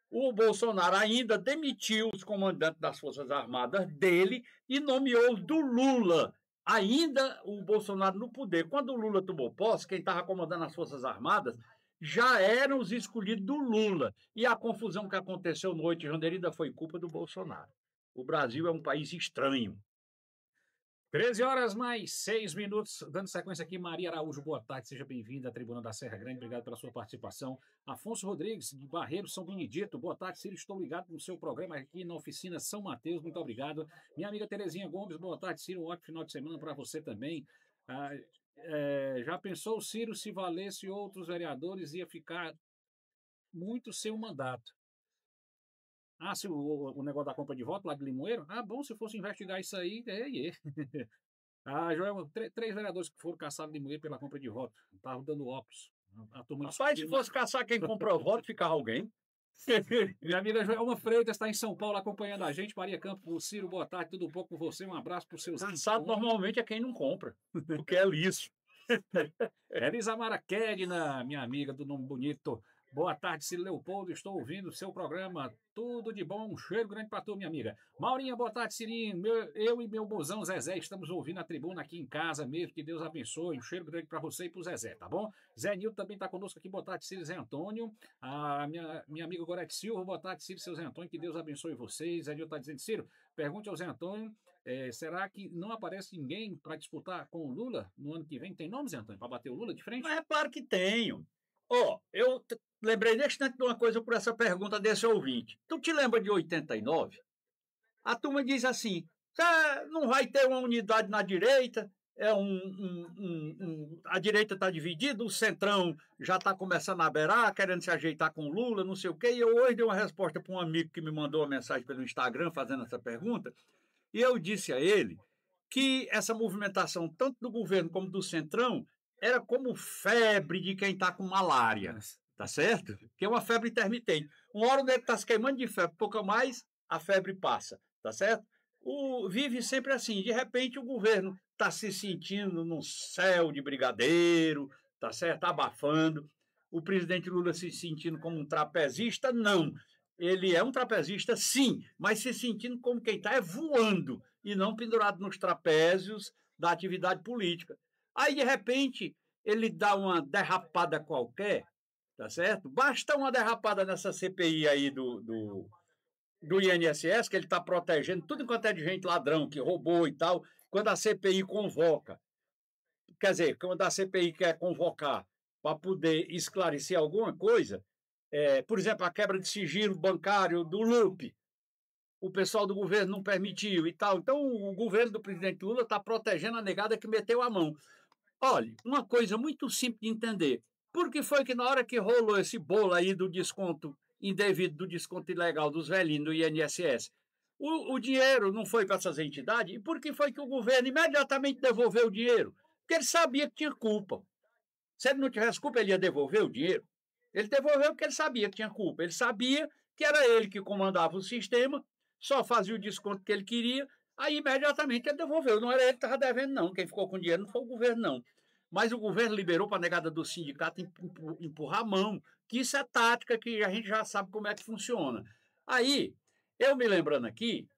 C: o Bolsonaro ainda demitiu os comandantes das Forças Armadas dele e nomeou os do Lula. Ainda o Bolsonaro no poder. Quando o Lula tomou posse, quem estava comandando as Forças Armadas, já eram os escolhidos do Lula. E a confusão que aconteceu no 8 de janeiro ainda foi culpa do Bolsonaro. O Brasil é um país estranho.
B: 13 horas mais 6 minutos, dando sequência aqui, Maria Araújo, boa tarde, seja bem-vinda à Tribuna da Serra Grande, obrigado pela sua participação. Afonso Rodrigues, de Barreiro, São Benedito, boa tarde, Ciro, estou ligado no seu programa aqui na oficina São Mateus, muito obrigado. Minha amiga Terezinha Gomes, boa tarde, Ciro, um ótimo final de semana para você também. Já pensou, Ciro, se valesse outros vereadores, ia ficar muito sem o mandato? Ah, se o negócio da compra de voto lá de Limoeiro? Ah, bom, se fosse investigar isso aí, Ah, Joel, três vereadores que foram caçados de Limoeiro pela compra de voto. Estavam dando óculos. A turma
C: Rapaz, se fosse caçar quem comprou o voto, ficava alguém.
B: Minha amiga Joelma Freitas está em São Paulo acompanhando a gente. Maria Campos, Ciro, boa tarde, tudo bom com você? Um abraço para os seus...
C: Cansado normalmente é quem não compra, porque é liso.
B: Elisamara Kedna, minha amiga do nome bonito. Boa tarde, Ciro Leopoldo, estou ouvindo o seu programa. Tudo de bom, um cheiro grande para tu, minha amiga. Maurinha, boa tarde, Cirinho. Eu e meu mozão Zezé estamos ouvindo a tribuna aqui em casa mesmo. Que Deus abençoe. Um cheiro grande para você e para o Zezé, tá bom? Zé Nilton também está conosco aqui. Boa tarde, Ciro e Zé Antônio. A minha amiga Gorete Silva, boa tarde, Ciro e seu Zé Antônio. Que Deus abençoe vocês. Zé Nilton está dizendo, Ciro, pergunte ao Zé Antônio. Será que não aparece ninguém para disputar com o Lula no ano que vem? Tem nome, Zé Antônio, para bater o Lula de frente?
C: Mas é claro que tenho. Eu lembrei neste instante de uma coisa por essa pergunta desse ouvinte. Tu te lembra de 89? A turma diz assim, não vai ter uma unidade na direita, a direita está dividida, o centrão já está começando a beirar, querendo se ajeitar com o Lula, não sei o quê. E eu hoje dei uma resposta para um amigo que me mandou uma mensagem pelo Instagram fazendo essa pergunta, e eu disse a ele que essa movimentação, tanto do governo como do centrão, era como febre de quem está com malária, tá certo? Que é uma febre intermitente. Uma hora o nego está se queimando de febre, pouco mais, a febre passa, tá certo? Vive sempre assim. De repente, o governo está se sentindo num céu de brigadeiro, tá certo? Abafando. O presidente Lula se sentindo como um trapezista? Não. Ele é um trapezista, sim, mas se sentindo como quem está voando e não pendurado nos trapézios da atividade política. Aí, de repente, ele dá uma derrapada qualquer, tá certo? Basta uma derrapada nessa CPI aí do INSS, que ele está protegendo tudo enquanto é de gente ladrão, que roubou e tal, quando a CPI convoca, quer dizer, quando a CPI quer convocar para poder esclarecer alguma coisa, por exemplo, a quebra de sigilo bancário do LUP, o pessoal do governo não permitiu e tal. Então, o governo do presidente Lula está protegendo a negada que meteu a mão. Olha, uma coisa muito simples de entender. Por que foi que na hora que rolou esse bolo aí do desconto indevido, do desconto ilegal dos velhinhos do INSS, o dinheiro não foi para essas entidades? E por que foi que o governo imediatamente devolveu o dinheiro? Porque ele sabia que tinha culpa. Se ele não tivesse culpa, ele ia devolver o dinheiro. Ele devolveu porque ele sabia que tinha culpa. Ele sabia que era ele que comandava o sistema, só fazia o desconto que ele queria, aí imediatamente ele devolveu. Não era ele que estava devendo, não. Quem ficou com dinheiro não foi o governo, não. Mas o governo liberou para a negada do sindicato empurrar a mão, que isso é tática, que a gente já sabe como é que funciona. Aí, eu me lembrando aqui,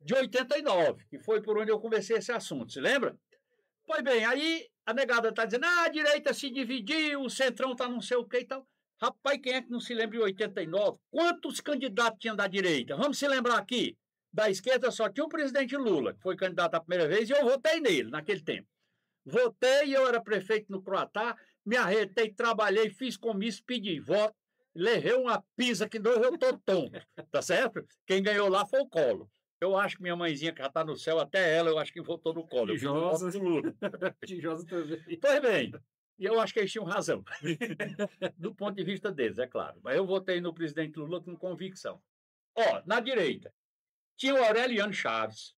C: de 89, que foi por onde eu comecei esse assunto, se lembra? Pois bem, aí a negada está dizendo, a direita se dividiu, o centrão está não sei o que e tal. Rapaz, quem é que não se lembra de 89? Quantos candidatos tinha da direita? Vamos se lembrar aqui. Da esquerda só tinha o presidente Lula, que foi candidato a primeira vez, e eu votei nele naquele tempo. Votei, eu era prefeito no Croatá, me arretei, trabalhei, fiz comício, pedi voto, levei uma pisa que eu estou tonto, tá certo? Quem ganhou lá foi o Collor. Eu acho que minha mãezinha, que já está no céu, até ela, eu acho que votou no Collor.
B: Tijosa do Lula. Tijosa também.
C: Pois bem, e eu acho que eles tinham razão, do ponto de vista deles, é claro. Mas eu votei no presidente Lula com convicção. Na direita, tinha o Aureliano Chaves.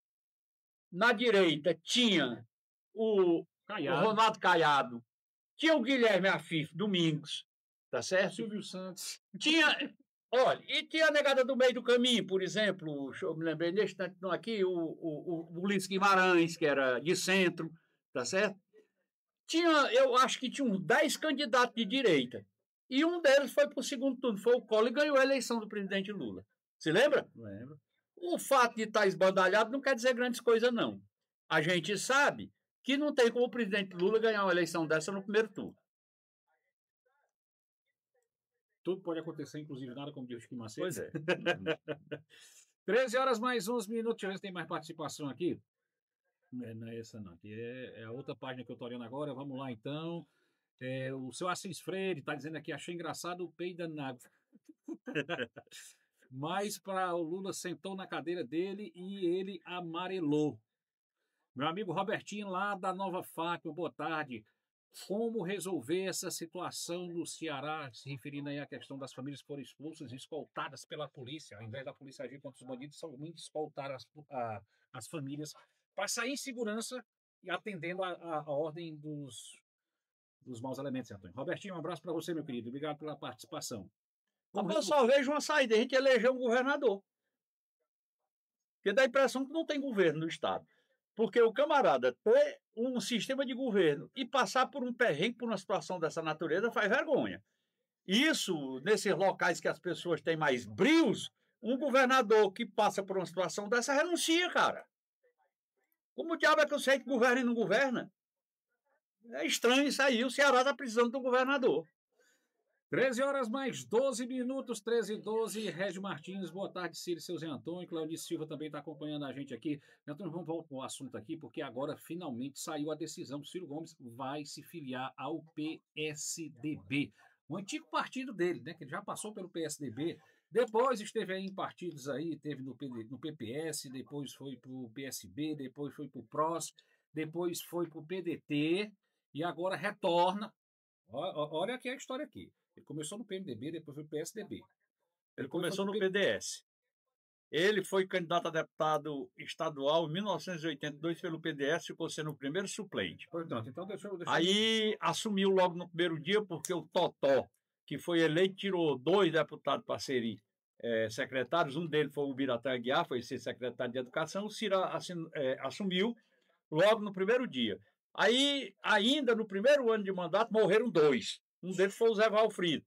C: Na direita, tinha o Ronaldo Caiado. Tinha o Guilherme Afif Domingos, tá certo?
B: Silvio Santos.
C: E tinha a negada do meio do caminho, por exemplo, eu me lembrei neste instante aqui, o Ulisses Guimarães, que era de centro, tá certo? Eu acho que tinha uns 10 candidatos de direita. E um deles foi para o segundo turno, foi o Collor, e ganhou a eleição do presidente Lula. Se lembra?
B: Lembro.
C: O fato de estar esbandalhado não quer dizer grandes coisas, não. A gente sabe que não tem como o presidente Lula ganhar uma eleição dessa no primeiro turno.
B: tudo pode acontecer, inclusive nada, como diz o Chico Macedo.
C: Pois é.
B: 13 horas mais 11 minutos. Deixa eu ver se tem mais participação aqui. Não é essa não, aqui é a outra página que eu tô olhando agora. Vamos lá então. O seu Assis Freire está dizendo aqui, achei engraçado o peido danado. Mas para o Lula sentou na cadeira dele e ele amarelou. Meu amigo Robertinho lá da Nova Fátima, boa tarde. Como resolver essa situação no Ceará, se referindo aí à questão das famílias que foram expulsas e escoltadas pela polícia, ao invés da polícia agir contra os bandidos, somente escoltar as famílias para sair em segurança e atendendo a ordem dos maus elementos, Antônio. Robertinho, um abraço para você, meu querido. Obrigado pela participação.
C: Eu só vejo uma saída, a gente eleger um governador. Porque dá a impressão que não tem governo no Estado. Porque o camarada ter um sistema de governo e passar por um perrengue, por uma situação dessa natureza, faz vergonha. Isso, nesses locais que as pessoas têm mais brios, um governador que passa por uma situação dessa renuncia, cara. Como o diabo é que eu sei que governa e não governa? É estranho isso aí. O Ceará está precisando de um governador.
B: 13 horas mais 12 minutos, 13 e 12. Régio Martins, boa tarde, Círio, seu Zé Antônio. Claudice Silva também está acompanhando a gente aqui. Antônio, vamos voltar ao assunto aqui, porque agora finalmente saiu a decisão. Ciro Gomes vai se filiar ao PSDB, o antigo partido dele, né? Que ele já passou pelo PSDB. Depois esteve aí em partidos aí, teve no PPS, depois foi para o PSB, depois foi para o PROS, depois foi para o PDT e agora retorna. Olha aqui a história aqui. Ele começou no PMDB, depois foi para o PSDB.
C: Ele começou no PDS. Ele foi candidato a deputado estadual em 1982 pelo PDS, ficou sendo o primeiro suplente.
B: Pronto, então deixa eu...
C: Aí assumiu logo no primeiro dia, porque o Totó, que foi eleito, tirou 2 deputados para serem secretários. Um deles foi o Biratã Aguiar, foi ser secretário de Educação. O Ciro assumiu logo no primeiro dia. Aí, ainda no primeiro ano de mandato, morreram 2. Um deles foi o Zé Valfrido.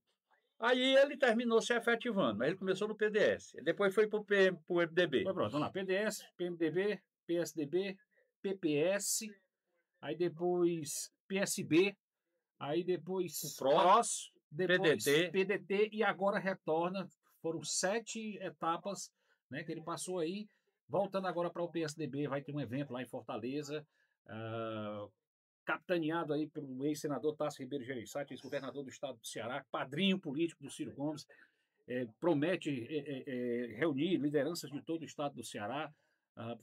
C: Aí ele terminou se efetivando, mas ele começou no PDS. Depois foi para o MDB.
B: Pronto, vamos lá. PDS, PMDB, PSDB, PPS, aí depois PSB, aí depois PROS, depois PDT e agora retorna. Foram 7 etapas, né, que ele passou aí. Voltando agora para o PSDB, vai ter um evento lá em Fortaleza, capitaneado aí pelo ex-senador Tasso Ribeiro Gereissati, ex-governador do estado do Ceará, padrinho político do Ciro Gomes, promete reunir lideranças de todo o estado do Ceará.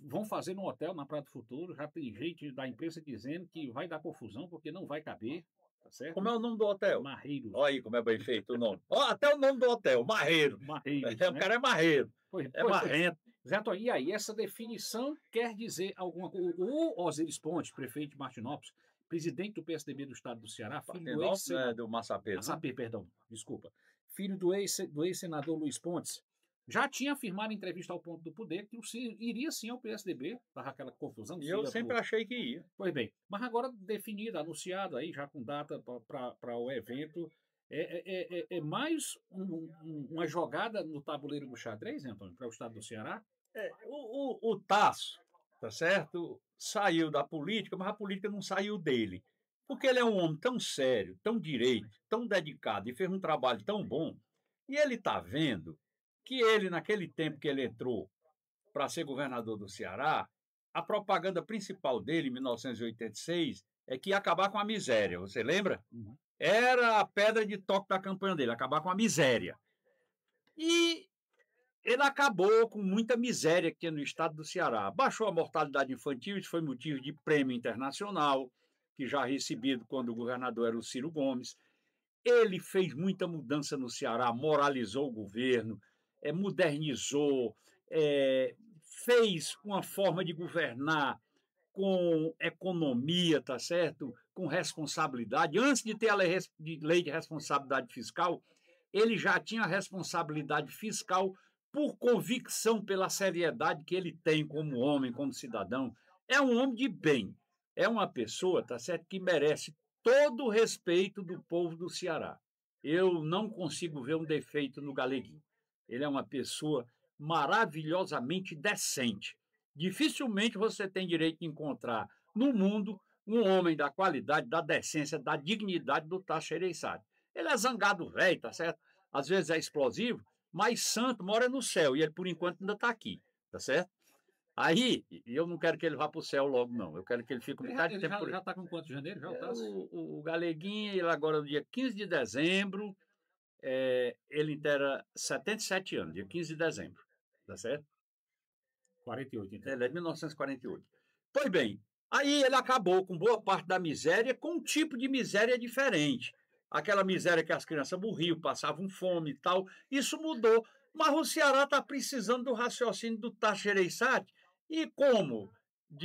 B: Vão fazer num hotel na Praia do Futuro. Já tem gente da imprensa dizendo que vai dar confusão porque não vai caber. Tá certo?
C: Como é o nome do hotel?
B: Marreiros.
C: Olha aí como é bem feito o nome. Até o nome do hotel, Marreiro.
B: Marreiros,
C: O cara é marreiro. Marrento.
B: Zé Antônio, e aí, essa definição quer dizer alguma coisa? O Osiris Ponte, prefeito de Martinópolis, presidente do PSDB do estado do Ceará, filho do ex-senador...
C: do Massapê.
B: Massapê, perdão, desculpa. Filho do ex-senador Luiz Pontes, já tinha afirmado em entrevista ao Ponto do Poder que o Ciro iria sim ao PSDB, estava aquela confusão.
C: E eu sempre achei que ia.
B: Pois bem, mas agora definido, anunciado aí, já com data para o evento, é mais uma jogada no tabuleiro do xadrez, Antônio, para o estado do Ceará?
C: O Tasso, tá certo? Saiu da política, mas a política não saiu dele. Porque ele é um homem tão sério, tão direito, tão dedicado e fez um trabalho tão bom. E ele está vendo que ele, naquele tempo que ele entrou para ser governador do Ceará, a propaganda principal dele, em 1986, é que ia acabar com a miséria. Você lembra?
B: Uhum.
C: Era a pedra de toque da campanha dele, acabar com a miséria. E ele acabou com muita miséria aqui no estado do Ceará. Baixou a mortalidade infantil, isso foi motivo de prêmio internacional, que já recebido quando o governador era o Ciro Gomes. Ele fez muita mudança no Ceará, moralizou o governo, modernizou, fez uma forma de governar com economia, tá certo? Com responsabilidade. Antes de ter a lei de responsabilidade fiscal, ele já tinha a responsabilidade fiscal por convicção, pela seriedade que ele tem como homem, como cidadão. É um homem de bem. É uma pessoa, tá certo, que merece todo o respeito do povo do Ceará. Eu não consigo ver um defeito no Galeguinho. Ele é uma pessoa maravilhosamente decente. Dificilmente você tem direito de encontrar no mundo um homem da qualidade, da decência, da dignidade do Tasso Gereissati. Ele é zangado velho, tá certo? às vezes é explosivo, mas santo mora no céu e ele, por enquanto, ainda está aqui, tá certo? Aí, eu não quero que ele vá para o céu logo, não. Eu quero que ele fique um bocado de tempo por aí.
B: Já está com quantos de janeiro? Já, o Tasso?
C: O Galeguinho, ele agora no dia 15 de dezembro, ele inteira 77 anos, dia 15 de dezembro, tá certo?
B: 48, então.
C: Ele é de 1948. Pois bem, aí ele acabou com boa parte da miséria, com um tipo de miséria diferente. Aquela miséria que as crianças morriam, passavam fome e tal, isso mudou. Mas o Ceará está precisando do raciocínio do Tasso Gereissati. E como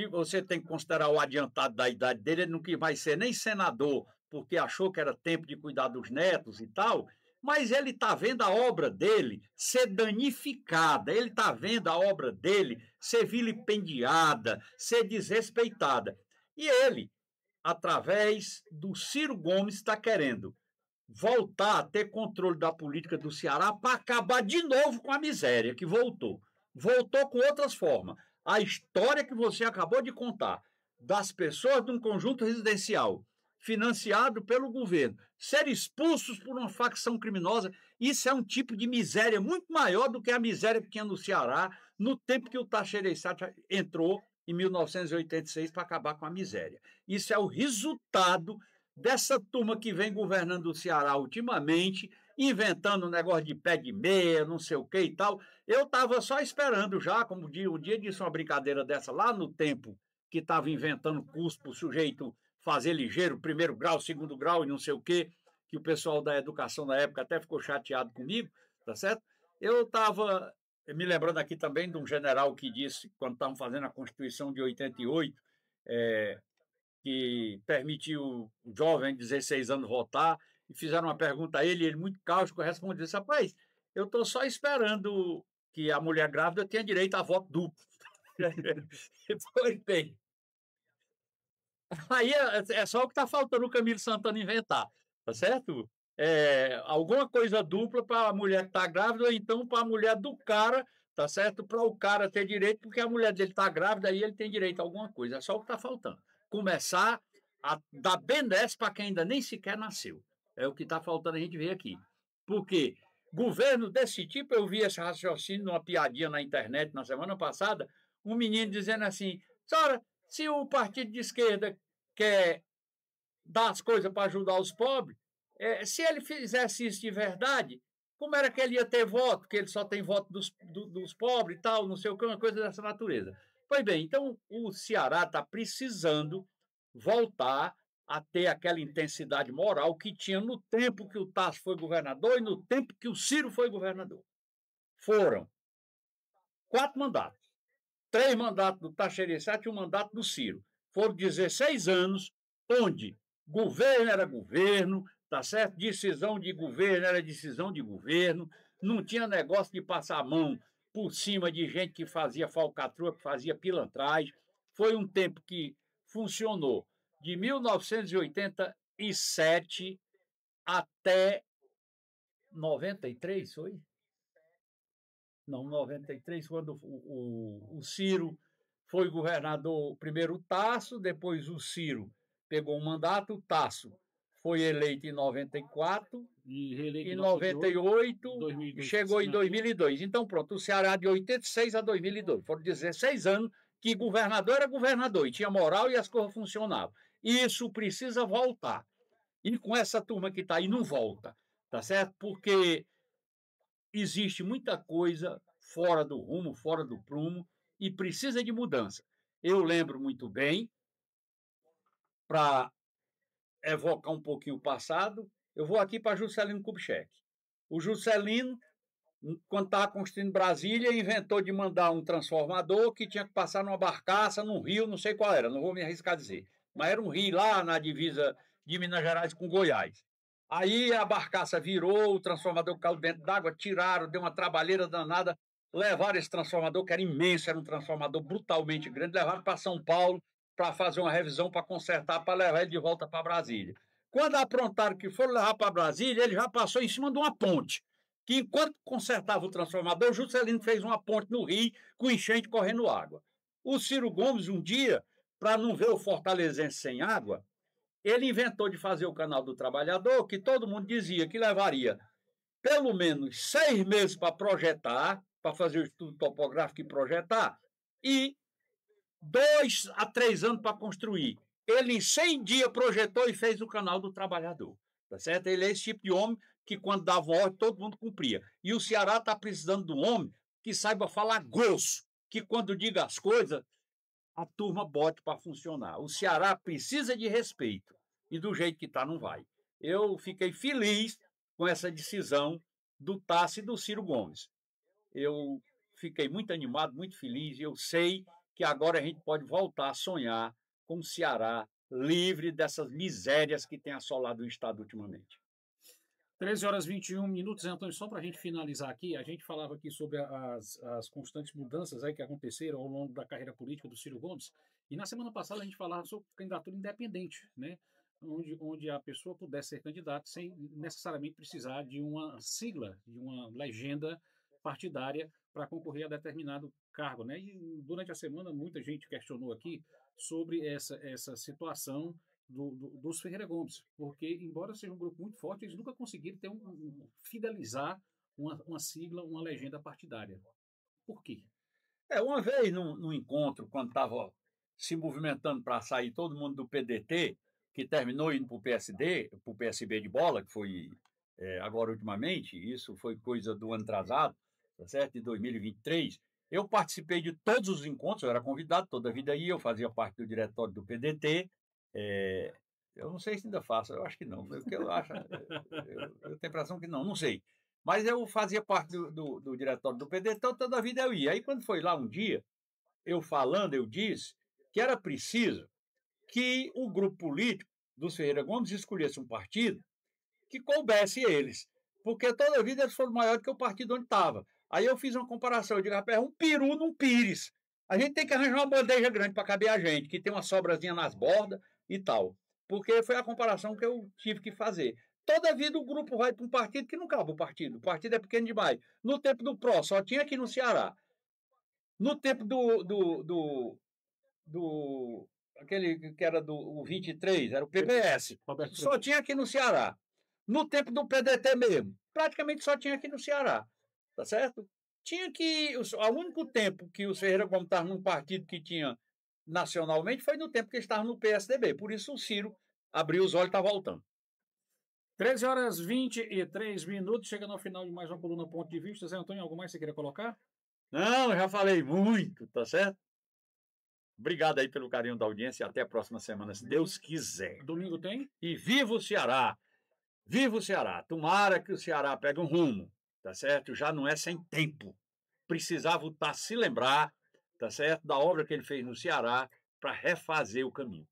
C: você tem que considerar o adiantado da idade dele, ele não vai ser nem senador, porque achou que era tempo de cuidar dos netos e tal, mas ele está vendo a obra dele ser danificada, ele está vendo a obra dele ser vilipendiada, ser desrespeitada. E ele, através do Ciro Gomes, está querendo voltar a ter controle da política do Ceará para acabar de novo com a miséria que voltou. Voltou com outras formas. A história que você acabou de contar das pessoas de um conjunto residencial financiado pelo governo, ser expulsos por uma facção criminosa, isso é um tipo de miséria muito maior do que a miséria que tinha no Ceará no tempo que o Tasso Gereissati entrou em 1986 para acabar com a miséria. Isso é o resultado dessa turma que vem governando o Ceará ultimamente, inventando um negócio de pé de meia, não sei o que e tal. Eu estava só esperando já, como um dia disse uma brincadeira dessa lá no tempo que estava inventando curso para o sujeito fazer ligeiro, primeiro grau, segundo grau e não sei o quê, que o pessoal da educação na época até ficou chateado comigo, tá certo? Eu estava me lembrando aqui também de um general que disse, quando estavam fazendo a Constituição de 88, que permitiu o jovem de 16 anos votar, e fizeram uma pergunta a ele, e ele muito cáustico respondeu: rapaz, eu estou só esperando que a mulher grávida tenha direito a voto duplo. Pois bem, aí é só o que está faltando o Camilo Santana inventar, tá certo? Alguma coisa dupla para a mulher que está grávida, ou então para a mulher do cara, tá certo? Para o cara ter direito, porque a mulher dele está grávida, aí ele tem direito a alguma coisa. É só o que está faltando. Começar a dar benesse para quem ainda nem sequer nasceu. É o que está faltando a gente ver aqui. Porque governo desse tipo, eu vi esse raciocínio numa piadinha na internet na semana passada, um menino dizendo assim: senhora, se o partido de esquerda quer dar as coisas para ajudar os pobres, se ele fizesse isso de verdade, como era que ele ia ter voto? Porque ele só tem voto dos pobres e tal, não sei o que, uma coisa dessa natureza. Pois bem, então o Ceará está precisando voltar a ter aquela intensidade moral que tinha no tempo que o Tasso foi governador e no tempo que o Ciro foi governador. Foram 4 mandatos. 3 mandatos do Tasso Gereissati e 1 mandato do Ciro. Foram 16 anos onde governo era governo, tá certo? Decisão de governo era decisão de governo, não tinha negócio de passar a mão por cima de gente que fazia falcatrua, que fazia pilantragem. Foi um tempo que funcionou de 1987 até 93, foi? Não, 93, quando o Ciro foi governador, primeiro o Tasso, depois o Ciro pegou um mandato, o Tasso foi eleito em 94, em 98, 2002, chegou em 2002. Então, pronto, o Ceará de 86 a 2002. Foram 16 anos que governador era governador, e tinha moral e as coisas funcionavam. Isso precisa voltar. E com essa turma que está aí, não volta, tá certo? Porque existe muita coisa fora do rumo, fora do prumo, e precisa de mudança. Eu lembro muito bem, para evocar um pouquinho o passado, eu vou aqui para Juscelino Kubitschek. O Juscelino, quando estava construindo Brasília, inventou de mandar um transformador que tinha que passar numa barcaça, num rio, não sei qual era, não vou me arriscar a dizer, mas era um rio lá na divisa de Minas Gerais com Goiás. Aí a barcaça virou, o transformador caiu dentro d'água, tiraram, deu uma trabalheira danada, levaram esse transformador, que era imenso, era um transformador brutalmente grande, levaram para São Paulo para fazer uma revisão, para consertar, para levar ele de volta para Brasília. Quando aprontaram que foram levar para Brasília, ele já passou em cima de uma ponte, que enquanto consertava o transformador, o Juscelino fez uma ponte no rio, com enchente correndo água. O Ciro Gomes, um dia, para não ver o fortalezense sem água, ele inventou de fazer o Canal do Trabalhador, que todo mundo dizia que levaria pelo menos 6 meses para projetar, para fazer o estudo topográfico e projetar, e 2 a 3 anos para construir. Ele, em 100 dias, projetou e fez o Canal do Trabalhador. Tá certo? Ele é esse tipo de homem que, quando dava ordem, todo mundo cumpria. E o Ceará está precisando de um homem que saiba falar grosso, que, quando diga as coisas, a turma bote para funcionar. O Ceará precisa de respeito. E do jeito que está, não vai. Eu fiquei feliz com essa decisão do Tassi e do Ciro Gomes. Eu fiquei muito animado, muito feliz, e eu sei que agora a gente pode voltar a sonhar com o Ceará livre dessas misérias que tem assolado o Estado ultimamente.
B: 13 horas e 21 minutos, Antônio, só para a gente finalizar aqui, a gente falava aqui sobre as constantes mudanças aí que aconteceram ao longo da carreira política do Ciro Gomes, e na semana passada a gente falava sobre candidatura independente, né? Onde a pessoa pudesse ser candidata sem necessariamente precisar de uma sigla, de uma legenda partidária para concorrer a determinado cargo, né? E durante a semana muita gente questionou aqui sobre essa situação dos Ferreira Gomes, porque embora seja um grupo muito forte, eles nunca conseguiram ter fidelizar uma sigla, uma legenda partidária. Por quê?
C: Uma vez num encontro, quando estava se movimentando para sair todo mundo do PDT, que terminou indo para o PSD, para o PSB de bola, que foi agora ultimamente, isso foi coisa do ano atrasado, tá certo? De 2023, eu participei de todos os encontros, eu era convidado, toda a vida ia, eu fazia parte do diretório do PDT, eu não sei se ainda faço, eu acho que não, porque eu acho, eu tenho a impressão que não sei. Mas eu fazia parte do diretório do PDT, então toda a vida eu ia. Aí quando foi lá um dia, eu disse que era preciso que o grupo político dos Ferreira Gomes escolhesse um partido que coubesse eles, porque toda a vida eles foram maiores que o partido onde estava. Aí eu fiz uma comparação, eu digo, rapaz, um peru num pires. A gente tem que arranjar uma bandeja grande para caber a gente, que tem uma sobrazinha nas bordas e tal. Porque foi a comparação que eu tive que fazer. Toda a vida o grupo vai para um partido que não cabe o partido. O partido é pequeno demais. No tempo do PRO, só tinha aqui no Ceará. No tempo aquele que era do 23, era o PPS, só tinha aqui no Ceará. No tempo do PDT mesmo, praticamente só tinha aqui no Ceará, tá certo? Tinha que, o único tempo que o Ferreira Gomes estava num partido que tinha nacionalmente foi no tempo que ele estava no PSDB, por isso o Ciro abriu os olhos e está voltando.
B: 13 horas e 23 minutos, chegando ao final de mais uma coluna Ponto de Vista. Zé Antônio, algo mais que você queira colocar?
C: Não, já falei muito, tá certo? Obrigado aí pelo carinho da audiência e até a próxima semana, se Deus quiser.
B: Domingo tem?
C: E viva o Ceará! Viva o Ceará! Tomara que o Ceará pegue um rumo, tá certo? Já não é sem tempo. Precisava se lembrar, tá certo? Da obra que ele fez no Ceará para refazer o caminho.